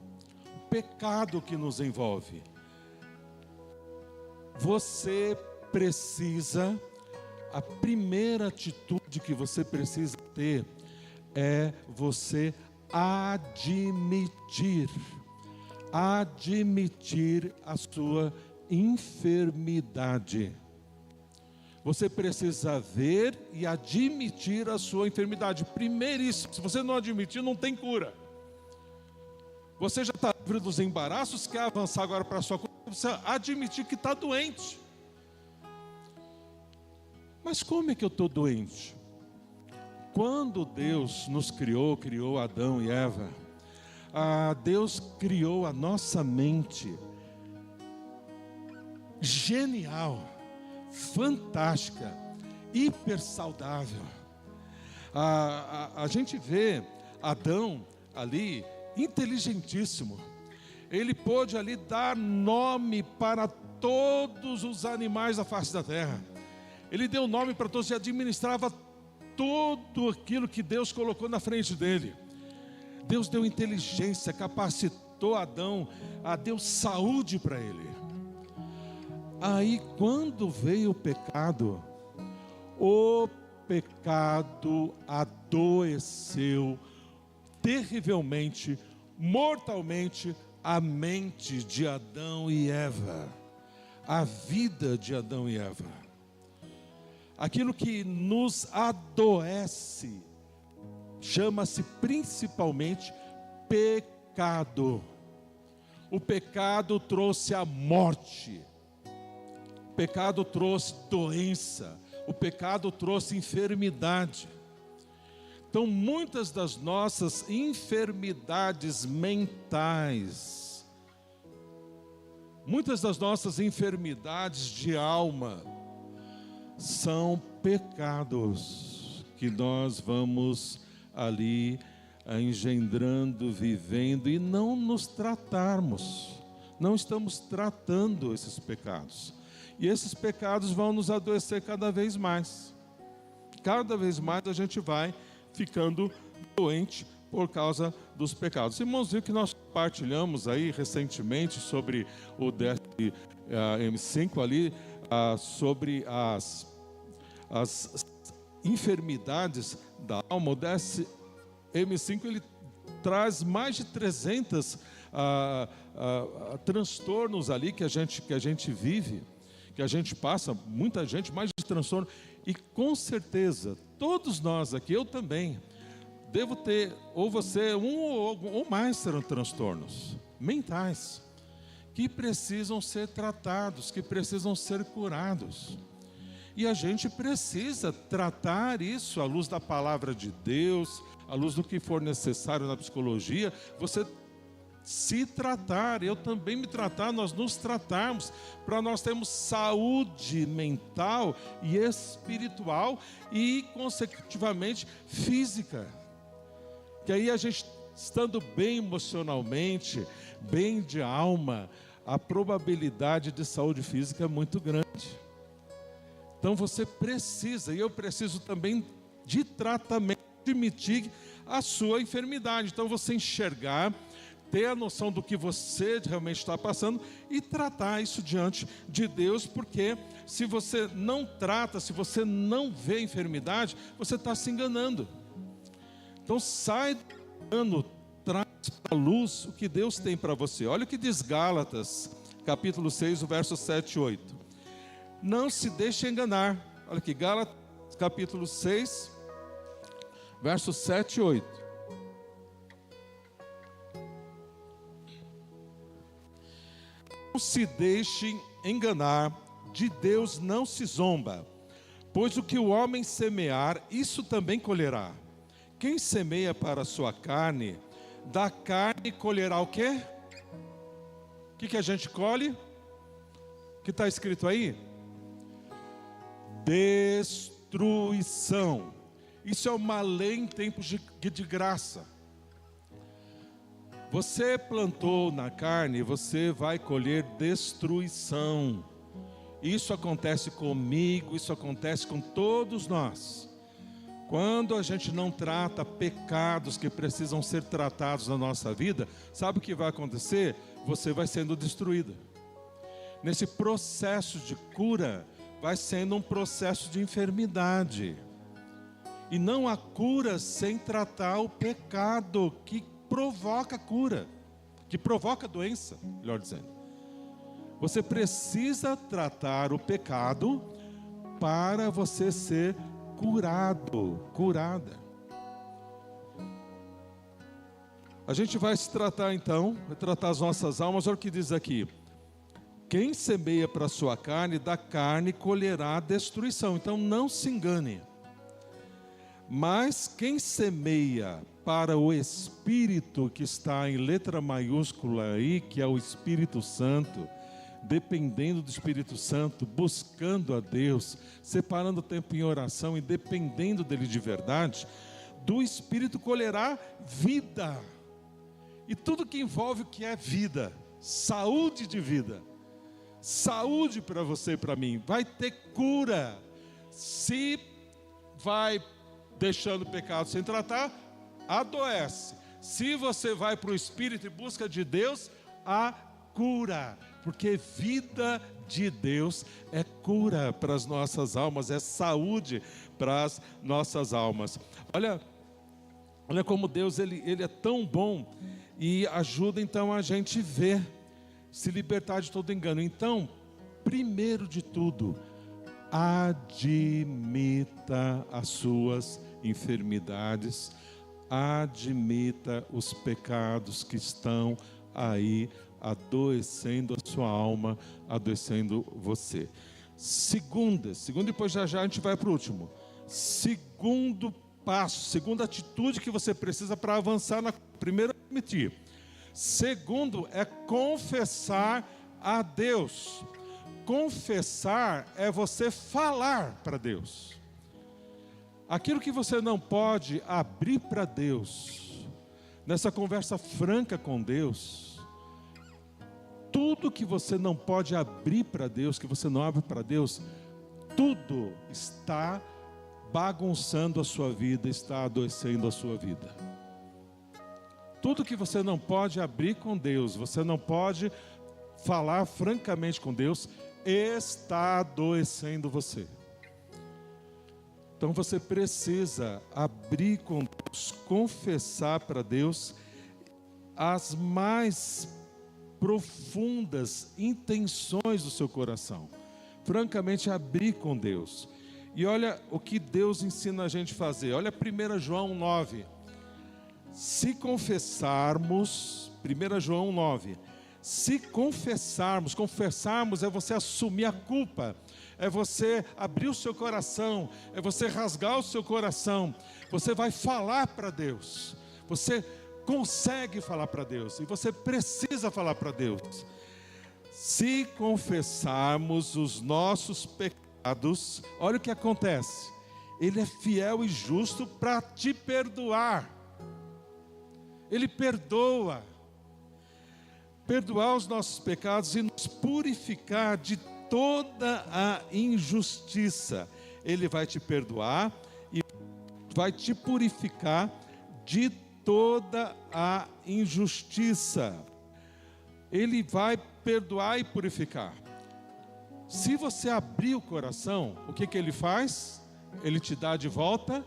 Speaker 1: O pecado que nos envolve. Você precisa, a primeira atitude que você precisa ter é você admitir a sua enfermidade. Você precisa ver e admitir a sua enfermidade. Primeiríssimo, se você não admitir, não tem cura. Você já está livre dos embaraços, quer avançar agora para a sua cura, você admitir que está doente. Mas como é que eu estou doente? Quando Deus nos criou Adão e Eva, Deus criou a nossa mente genial, fantástica, hiper saudável. A gente vê Adão ali, inteligentíssimo. Ele pôde ali dar nome para todos os animais da face da terra. Ele deu nome para todos e administrava tudo aquilo que Deus colocou na frente dele. Deus deu inteligência, capacitou Adão, deu saúde para ele. Aí quando veio o pecado adoeceu terrivelmente, mortalmente a mente de Adão e Eva, a vida de Adão e Eva. Aquilo que nos adoece chama-se principalmente pecado. O pecado trouxe a morte, o pecado trouxe doença, o pecado trouxe enfermidade. Então, muitas das nossas enfermidades mentais, muitas das nossas enfermidades de alma, são pecados que nós vamos ali engendrando, vivendo e não nos tratarmos. Não estamos tratando esses pecados. E esses pecados vão nos adoecer cada vez mais. Cada vez mais a gente vai ficando doente por causa dos pecados. Irmãos, viu que nós compartilhamos aí recentemente sobre o DSM-5 ali, sobre as enfermidades da alma. O DSM-5 ele traz mais de 300 transtornos ali que a gente vive, que a gente passa, muita gente, mais de transtorno. E com certeza, todos nós aqui, eu também, devo ter, ou você, ou mais serão transtornos mentais, que precisam ser tratados, que precisam ser curados. E a gente precisa tratar isso à luz da palavra de Deus, à luz do que for necessário na psicologia. Você se tratar, eu também me tratar, nós nos tratarmos, para nós termos saúde mental e espiritual e, consecutivamente, física. Que aí a gente, estando bem emocionalmente, bem de alma, a probabilidade de saúde física é muito grande. Então você precisa, e eu preciso também de tratamento, admitir a sua enfermidade. Então você enxergar, ter a noção do que você realmente está passando e tratar isso diante de Deus, porque se você não trata, se você não vê a enfermidade, você está se enganando. Então sai do engano, traz para a luz o que Deus tem para você. Olha o que diz Gálatas, capítulo 6, o verso 7 e 8. Não se deixe enganar. Olha aqui, Gálatas, capítulo 6, versos 7 e 8. Não se deixe enganar, de Deus não se zomba, pois o que o homem semear, isso também colherá. Quem semeia para a sua carne, da carne colherá o quê? O que a gente colhe? O que está escrito aí? Destruição. Isso é uma lei em tempos de graça. Você plantou na carne, você vai colher destruição. Isso acontece comigo, isso acontece com todos nós. Quando a gente não trata pecados que precisam ser tratados na nossa vida, sabe o que vai acontecer? Você vai sendo destruída. Nesse processo de cura, vai sendo um processo de enfermidade. E não há cura sem tratar o pecado que provoca cura, que provoca doença, melhor dizendo. Você precisa tratar o pecado para você ser curado, curada. A gente vai se tratar então, vai tratar as nossas almas. Olha o que diz aqui: quem semeia para a sua carne, da carne colherá destruição. Então não se engane. Mas quem semeia para o Espírito, que está em letra maiúscula aí, que é o Espírito Santo, dependendo do Espírito Santo, buscando a Deus, separando o tempo em oração e dependendo dele de verdade, do Espírito colherá vida. E tudo que envolve o que é vida, saúde de vida, saúde para você e para mim, vai ter cura. Se vai deixando o pecado sem tratar, adoece. Se você vai para o Espírito e busca de Deus, há cura. Porque vida de Deus é cura para as nossas almas, é saúde para as nossas almas. Olha como Deus ele é tão bom e ajuda então a gente ver, se libertar de todo engano. Então, primeiro de tudo, admita as suas enfermidades, admita os pecados que estão aí adoecendo a sua alma, adoecendo você. Segunda, depois já a gente vai para o último. Segundo passo, segunda atitude que você precisa para avançar na primeira, admitir. Segundo é confessar a Deus. Confessar é você falar para Deus. Aquilo que você não pode abrir para Deus, nessa conversa franca com Deus, tudo que você não pode abrir para Deus, que você não abre para Deus, tudo está bagunçando a sua vida, está adoecendo a sua vida. Tudo que você não pode abrir com Deus, você não pode falar francamente com Deus, está adoecendo você. Então você precisa abrir com Deus, confessar para Deus as mais profundas intenções do seu coração. Francamente, abrir com Deus. E olha o que Deus ensina a gente a fazer. Olha 1 João 9. Se confessarmos, 1 João 9. Se confessarmos é você assumir a culpa, é você abrir o seu coração, é você rasgar o seu coração. Você vai falar para Deus, você consegue falar para Deus, e você precisa falar para Deus. Se confessarmos os nossos pecados, olha o que acontece, Ele é fiel e justo para te perdoar. Ele perdoar os nossos pecados e nos purificar de toda a injustiça. Ele vai te perdoar e vai te purificar de toda a injustiça. Ele vai perdoar e purificar. Se você abrir o coração, o que Ele faz? Ele te dá de volta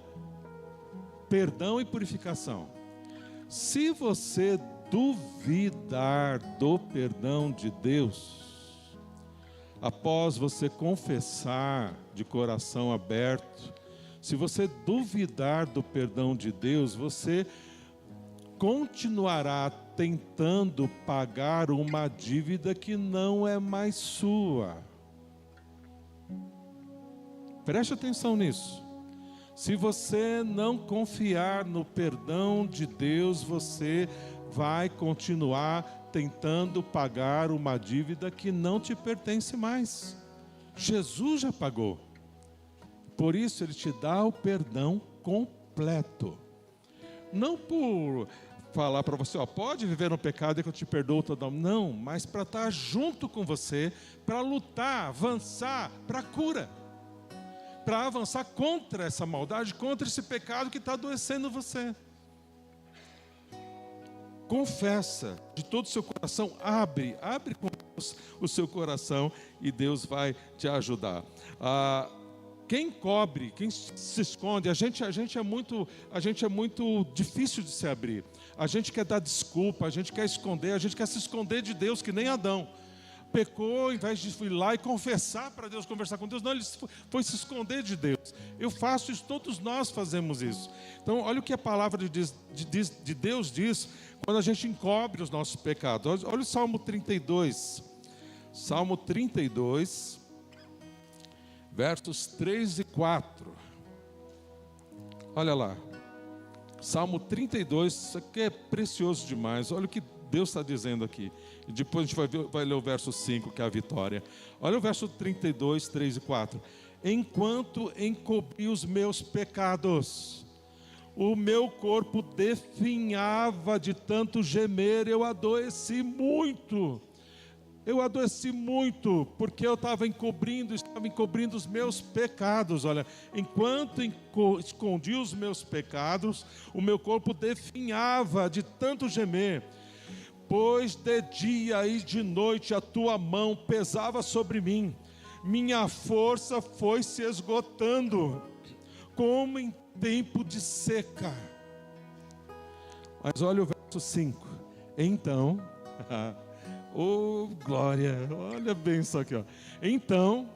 Speaker 1: perdão e purificação. Se você duvidar do perdão de Deus, após você confessar de coração aberto, se você duvidar do perdão de Deus, você continuará tentando pagar uma dívida que não é mais sua. Preste atenção nisso. Se você não confiar no perdão de Deus, você vai continuar tentando pagar uma dívida que não te pertence mais. Jesus já pagou. Por isso Ele te dá o perdão completo. Não por falar para você, pode viver no pecado e que eu te perdoo toda. Não, mas para estar junto com você, para lutar, avançar para a cura, para avançar contra essa maldade, contra esse pecado que está adoecendo você. Confessa de todo o seu coração, abre com Deus o seu coração e Deus vai te ajudar. Quem cobre, quem se esconde, a gente é muito difícil de se abrir. A gente quer dar desculpa, a gente quer esconder, a gente quer se esconder de Deus, que nem Adão. Pecou, ao invés de ir lá e confessar para Deus, conversar com Deus, não, ele foi se esconder de Deus. Eu faço isso, todos nós fazemos isso. Então, olha o que a palavra de Deus diz quando a gente encobre os nossos pecados. Olha o Salmo 32. Salmo 32, versos 3 e 4. Olha lá. Salmo 32, isso aqui é precioso demais. Olha o que Deus está dizendo aqui. E depois a gente vai ler o verso 5, que é a vitória. Olha o verso 32, 3 e 4. Enquanto encobri os meus pecados, o meu corpo definhava de tanto gemer, eu adoeci muito. Porque eu estava encobrindo os meus pecados. Olha, enquanto escondi os meus pecados, o meu corpo definhava de tanto gemer. Pois de dia e de noite a tua mão pesava sobre mim, minha força foi se esgotando, como em tempo de seca. Mas olha o verso 5. Então, glória, olha bem isso aqui, Então,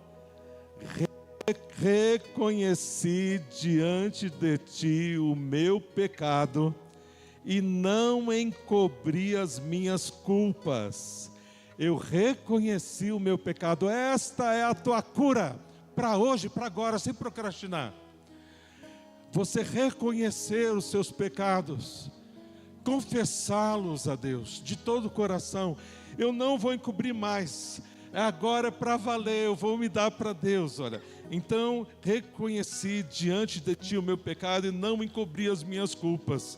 Speaker 1: reconheci diante de ti o meu pecado e não encobri as minhas culpas. Eu reconheci o meu pecado. Esta é a tua cura, para hoje, para agora, sem procrastinar. Você reconhecer os seus pecados, confessá-los a Deus, de todo o coração. Eu não vou encobrir mais, agora é para valer, eu vou me dar para Deus. Olha, então reconheci diante de ti o meu pecado e não encobri as minhas culpas.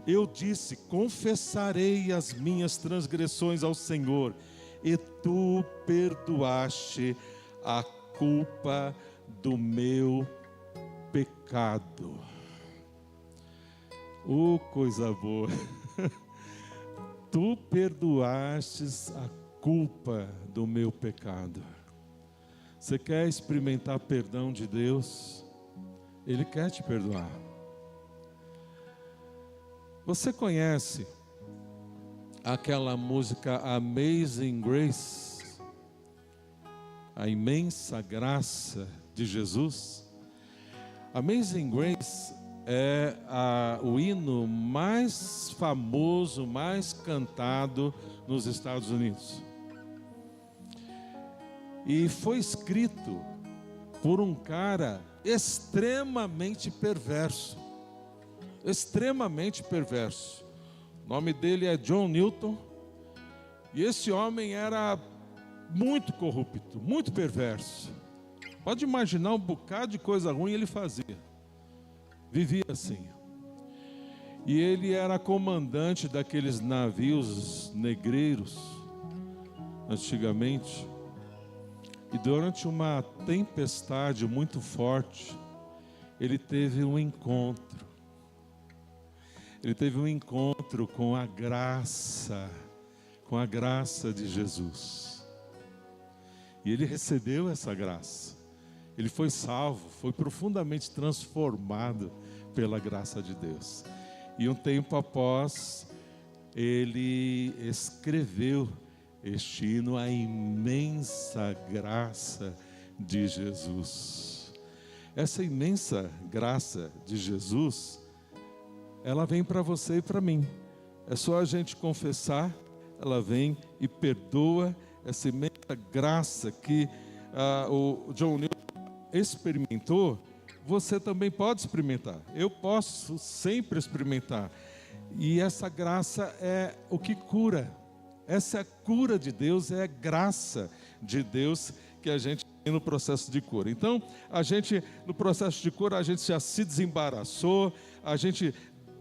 Speaker 1: Eu disse, confessarei as minhas transgressões ao Senhor, e tu perdoaste a culpa do meu pecado. Coisa boa. Tu perdoastes a culpa do meu pecado. Você quer experimentar perdão de Deus? Ele quer te perdoar. Você conhece aquela música Amazing Grace? A imensa graça de Jesus? Amazing Grace é o hino mais famoso, mais cantado nos Estados Unidos. E foi escrito por um cara extremamente perverso. Extremamente perverso. O nome dele é John Newton. E esse homem era muito corrupto, muito perverso. Pode imaginar um bocado de coisa ruim ele fazia. Vivia assim. E ele era comandante daqueles navios negreiros, antigamente. E durante uma tempestade muito forte, ele teve um encontro. Ele teve um encontro com a graça de Jesus. E ele recebeu essa graça. Ele foi salvo, foi profundamente transformado pela graça de Deus. E um tempo após, ele escreveu este hino, a imensa graça de Jesus. Essa imensa graça de Jesus, ela vem para você e para mim. É só a gente confessar, ela vem e perdoa. Essa imensa graça que o John Newton experimentou, você também pode experimentar. Eu posso sempre experimentar. E essa graça é o que cura. Essa é a cura de Deus, é a graça de Deus que a gente tem no processo de cura. Então, no processo de cura, a gente já se desembaraçou, a gente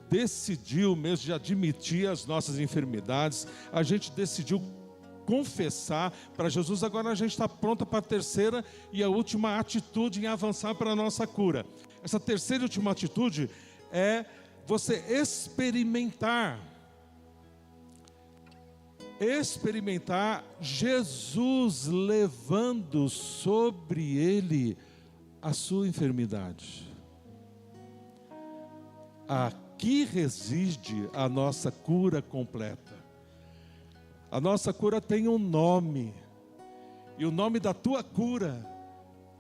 Speaker 1: decidiu mesmo de admitir as nossas enfermidades, a gente decidiu confessar para Jesus. Agora a gente está pronto para a terceira e a última atitude em avançar para a nossa cura. Essa terceira e última atitude é você experimentar Jesus levando sobre ele a sua enfermidade. Aqui reside a nossa cura completa. A nossa cura tem um nome, e o nome da tua cura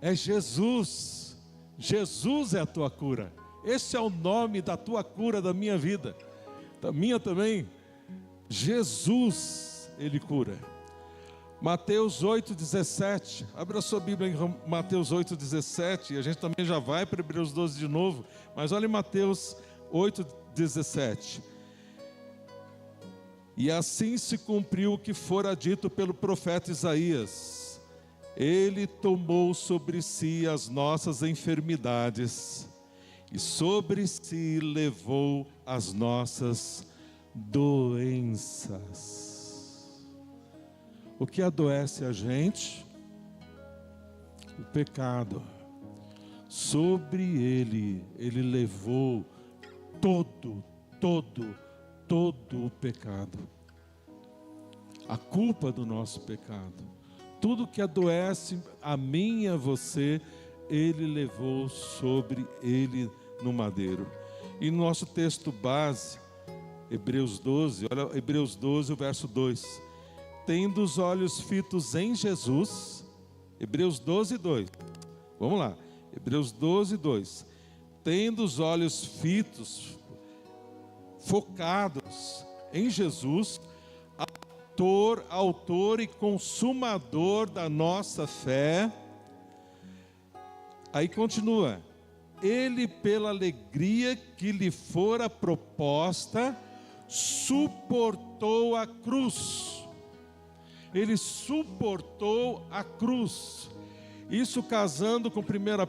Speaker 1: é Jesus. Jesus é a tua cura. Esse é o nome da tua cura da minha vida, da minha também. Jesus, Ele cura. Mateus 8,17, abra sua Bíblia em Mateus 8,17, e a gente também já vai para Hebreus 12 de novo, mas olha em Mateus 8,17. E assim se cumpriu o que fora dito pelo profeta Isaías: Ele tomou sobre si as nossas enfermidades, e sobre si levou as nossas doenças. O que adoece a gente? O pecado. Sobre ele levou todo o pecado. A culpa do nosso pecado. Tudo que adoece a mim e a você, ele levou sobre ele no madeiro. E no nosso texto base, Hebreus 12, olha Hebreus 12, o verso 2. Tendo os olhos fitos em Jesus, Hebreus 12, 2. Vamos lá, Hebreus 12, 2. Tendo os olhos fitos, focados em Jesus, autor e consumador da nossa fé. Aí continua: ele, pela alegria que lhe fora proposta, suportou a cruz. Ele suportou a cruz. Isso casando com 1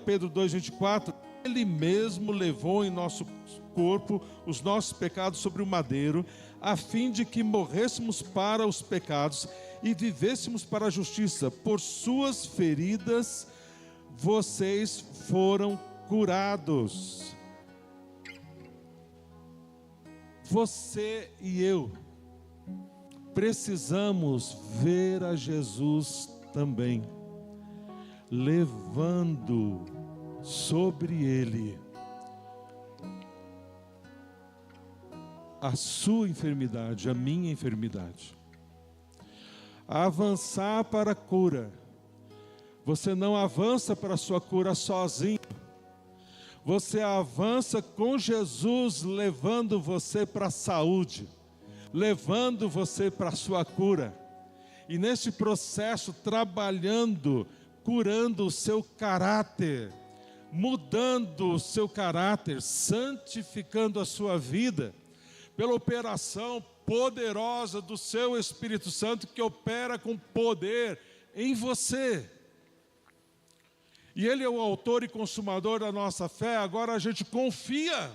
Speaker 1: Pedro 2,24, ele mesmo levou em nosso corpo os nossos pecados sobre o madeiro, a fim de que morrêssemos para os pecados e vivêssemos para a justiça. Por suas feridas vocês foram curados. Você e eu precisamos ver a Jesus também, levando sobre ele a sua enfermidade, a minha enfermidade. Avançar para a cura. Você não avança para a sua cura sozinho. Você avança com Jesus, levando você para a saúde, levando você para a sua cura. E nesse processo, trabalhando, curando o seu caráter, mudando o seu caráter, santificando a sua vida, pela operação poderosa do seu Espírito Santo, que opera com poder em você. E Ele é o autor e consumador da nossa fé. Agora a gente confia,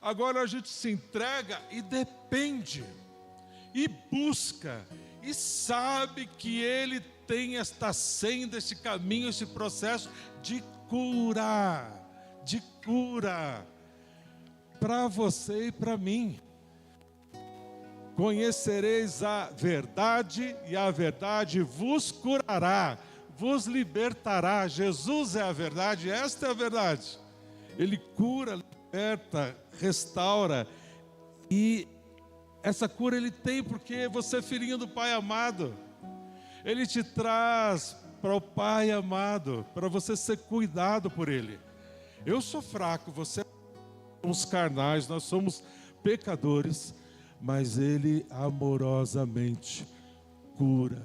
Speaker 1: agora a gente se entrega e depende, e busca, e sabe que Ele tem esta senda, esse caminho, esse processo de cura para você e para mim. Conhecereis a verdade, e a verdade vos curará, vos libertará. Jesus é a verdade, esta é a verdade. Ele cura, liberta, restaura. E essa cura Ele tem porque você é filhinho do Pai amado. Ele te traz para o Pai amado, para você ser cuidado por Ele. Eu sou fraco, você somos carnais, nós somos pecadores, mas Ele amorosamente cura,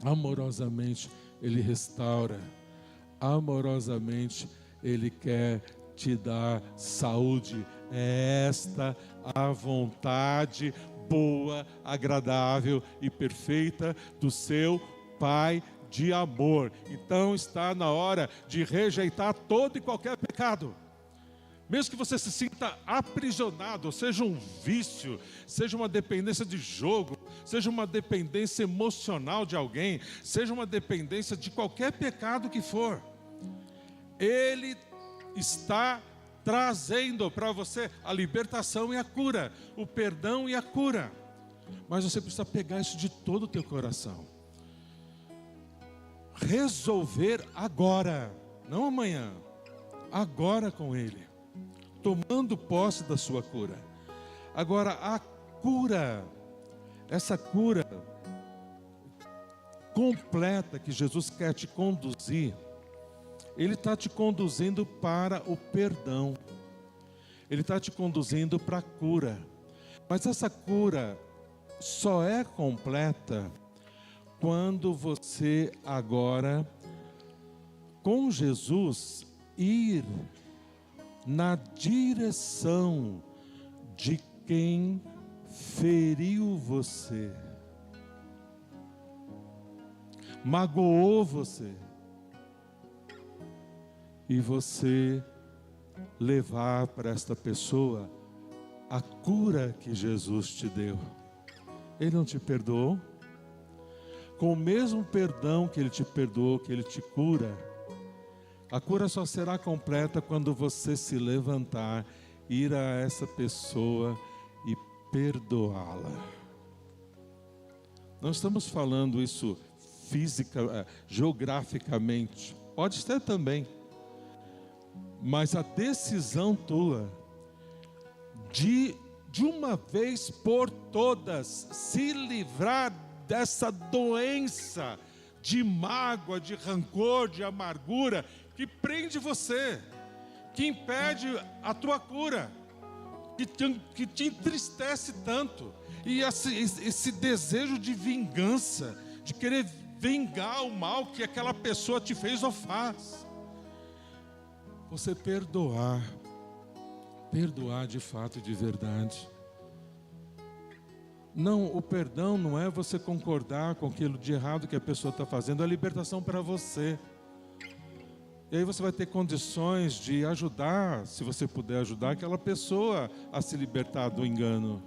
Speaker 1: amorosamente Ele restaura, amorosamente Ele quer te dar saúde. É esta a vontade boa, agradável e perfeita do seu Pai de amor. Então está na hora de rejeitar todo e qualquer pecado. Mesmo que você se sinta aprisionado, seja um vício, seja uma dependência de jogo, seja uma dependência emocional de alguém, seja uma dependência de qualquer pecado que for, Ele está trazendo para você a libertação e a cura, o perdão e a cura. Mas você precisa pegar isso de todo o teu coração. Resolver agora, não amanhã, agora com Ele, tomando posse da sua cura. Agora, a cura, essa cura completa que Jesus quer te conduzir, Ele está te conduzindo para o perdão, Ele está te conduzindo para a cura. Mas essa cura só é completa quando você agora, com Jesus, ir na direção de quem feriu você, magoou você, e você levar para esta pessoa a cura que Jesus te deu. Ele não te perdoou? Com o mesmo perdão que Ele te perdoou, que Ele te cura, a cura só será completa quando você se levantar, ir a essa pessoa e perdoá-la. Não estamos falando isso geograficamente, pode ser também, mas a decisão tua de uma vez por todas se livrar dessa doença de mágoa, de rancor, de amargura que prende você, que impede a tua cura, que te entristece tanto, e esse desejo de vingança, de querer vingar o mal que aquela pessoa te fez ou faz. Você perdoar de fato e de verdade. Não, o perdão não é você concordar com aquilo de errado que a pessoa está fazendo, é a libertação para você. E aí você vai ter condições de ajudar, se você puder ajudar aquela pessoa a se libertar do engano.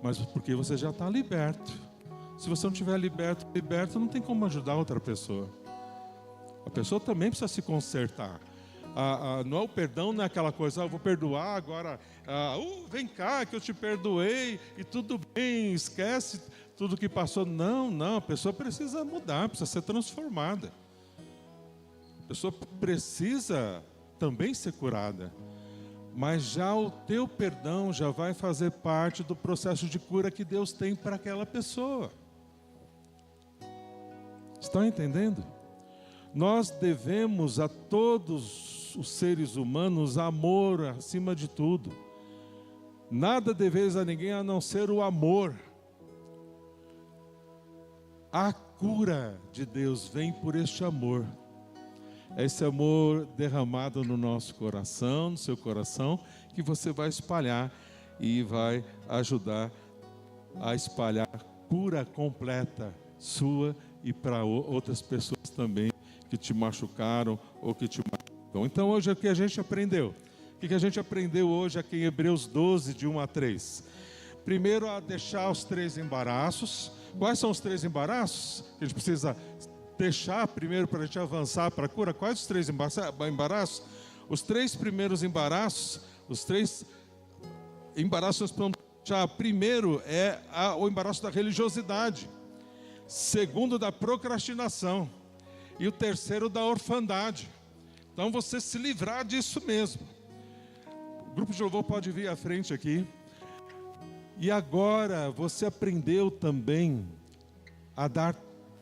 Speaker 1: Mas porque você já está liberto. Se você não estiver liberto, não tem como ajudar outra pessoa. A pessoa também precisa se consertar. Não é o perdão, não é aquela coisa, eu vou perdoar agora, vem cá que eu te perdoei e tudo bem, esquece tudo que passou. Não, a pessoa precisa mudar, precisa ser transformada. A pessoa precisa também ser curada. Mas já o teu perdão já vai fazer parte do processo de cura que Deus tem para aquela pessoa. Estão entendendo? Nós devemos a todos os seres humanos amor acima de tudo. Nada deveis a ninguém a não ser o amor. A cura de Deus vem por este amor. Esse amor derramado no nosso coração, no seu coração, que você vai espalhar e vai ajudar a espalhar cura completa sua e para outras pessoas também que te machucaram ou que te machucam. Então hoje o que a gente aprendeu? O que a gente aprendeu hoje aqui em Hebreus 12, de 1 a 3? Primeiro, a deixar os 3 embaraços. Quais são os 3 embaraços que a gente precisa deixar primeiro para a gente avançar para a cura? Quais os 3 embaraços? Os 3 primeiros embaraços, nós precisamos deixar. Primeiro é o embaraço da religiosidade. Segundo, da procrastinação. E o terceiro, da orfandade. Então você se livrar disso mesmo. O grupo de louvor pode vir à frente aqui. E agora você aprendeu também a dar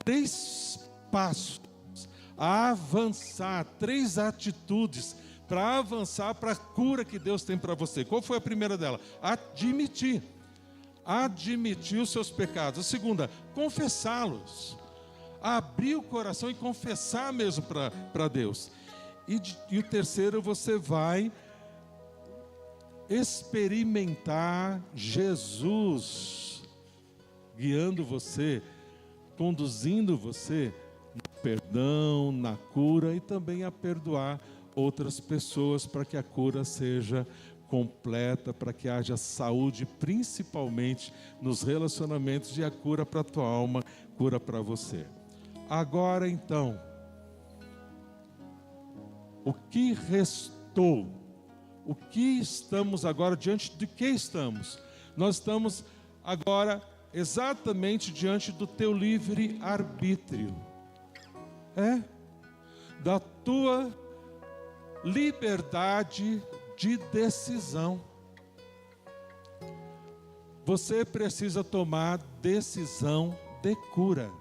Speaker 1: 3 passos, a avançar, 3 atitudes para avançar para a cura que Deus tem para você. Qual foi a primeira dela? Admitir os seus pecados. A segunda, confessá-los. Abrir o coração e confessar mesmo para Deus. E o terceiro, você vai experimentar Jesus guiando você, conduzindo você no perdão, na cura e também a perdoar outras pessoas, para que a cura seja completa, para que haja saúde, principalmente nos relacionamentos, e a cura para a tua alma, cura para você. Agora então, o que restou? O que estamos agora, diante de que estamos? Nós estamos agora exatamente diante do teu livre-arbítrio. Da tua liberdade de decisão. Você precisa tomar decisão de cura.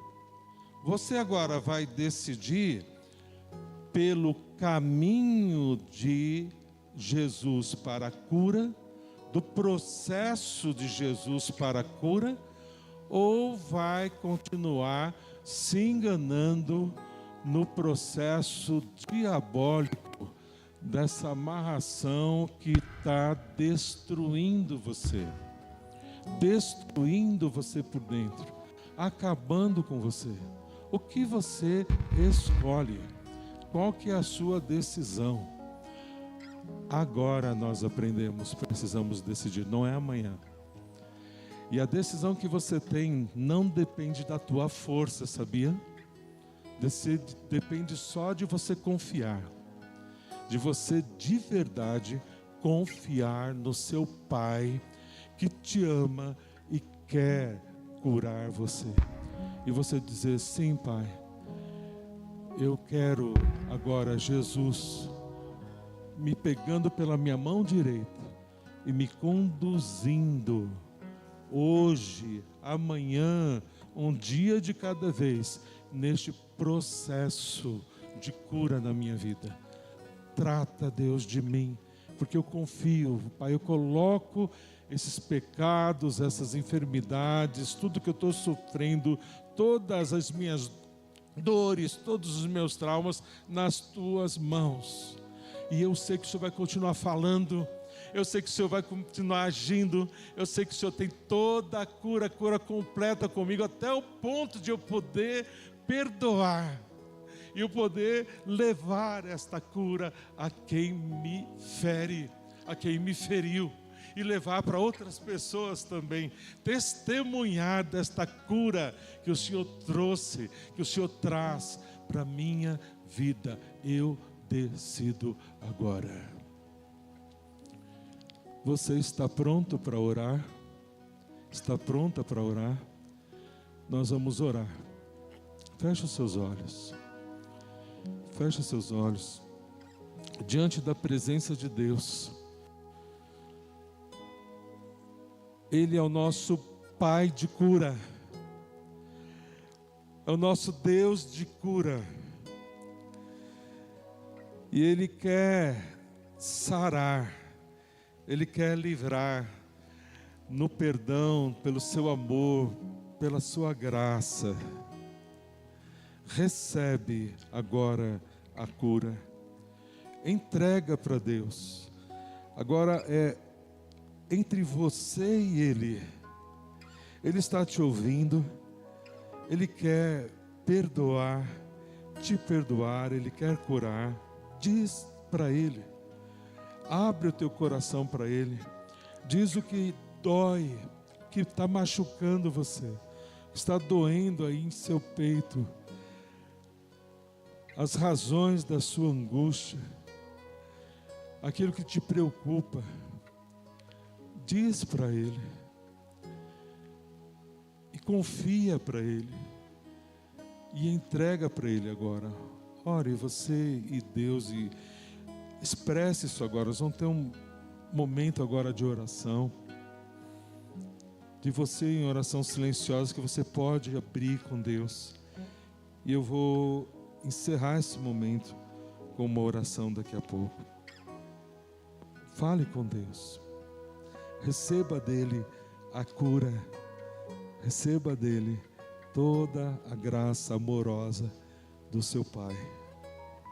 Speaker 1: Você agora vai decidir pelo caminho de Jesus para a cura, do processo de Jesus para a cura, ou vai continuar se enganando no processo diabólico dessa amarração que está destruindo você por dentro, acabando com você. O que você escolhe? Qual que é a sua decisão? Agora nós precisamos decidir, não é amanhã. E a decisão que você tem não depende da tua força, sabia? Depende só de você confiar, de você de verdade confiar no seu Pai, que te ama e quer curar você. E você dizer: sim, Pai, eu quero agora Jesus me pegando pela minha mão direita e me conduzindo hoje, amanhã, um dia de cada vez, neste processo de cura na minha vida. Trata, Deus, de mim, porque eu confio, Pai, eu coloco esses pecados, essas enfermidades, tudo que eu estou sofrendo, todas as minhas dores, todos os meus traumas nas tuas mãos. E eu sei que o Senhor vai continuar falando, eu sei que o Senhor vai continuar agindo, eu sei que o Senhor tem toda a cura completa comigo, até o ponto de eu poder perdoar e eu poder levar esta cura a quem me fere, a quem me feriu, e levar para outras pessoas também, testemunhar desta cura que o Senhor trouxe, que o Senhor traz para a minha vida. Eu decido agora. Você está pronto para orar? Está pronta para orar? Nós vamos orar. Feche os seus olhos. Feche os seus olhos. Diante da presença de Deus. Ele é o nosso Pai de cura. É o nosso Deus de cura. E Ele quer sarar, Ele quer livrar no perdão, pelo seu amor, pela sua graça. Recebe agora a cura, entrega para Deus. Agora é entre você e Ele. Ele está te ouvindo, Ele quer perdoar, te perdoar, Ele quer curar. Diz para Ele, abre o teu coração para Ele, diz o que dói, que está machucando você, está doendo aí em seu peito, as razões da sua angústia, aquilo que te preocupa. Diz para Ele e confia para Ele e entrega para Ele agora. Ore você e Deus e expresse isso agora. Nós vamos ter um momento agora de oração, de você em oração silenciosa, que você pode abrir com Deus. E eu vou encerrar esse momento com uma oração daqui a pouco. Fale com Deus. Receba dele a cura. Receba dele toda a graça amorosa do seu Pai.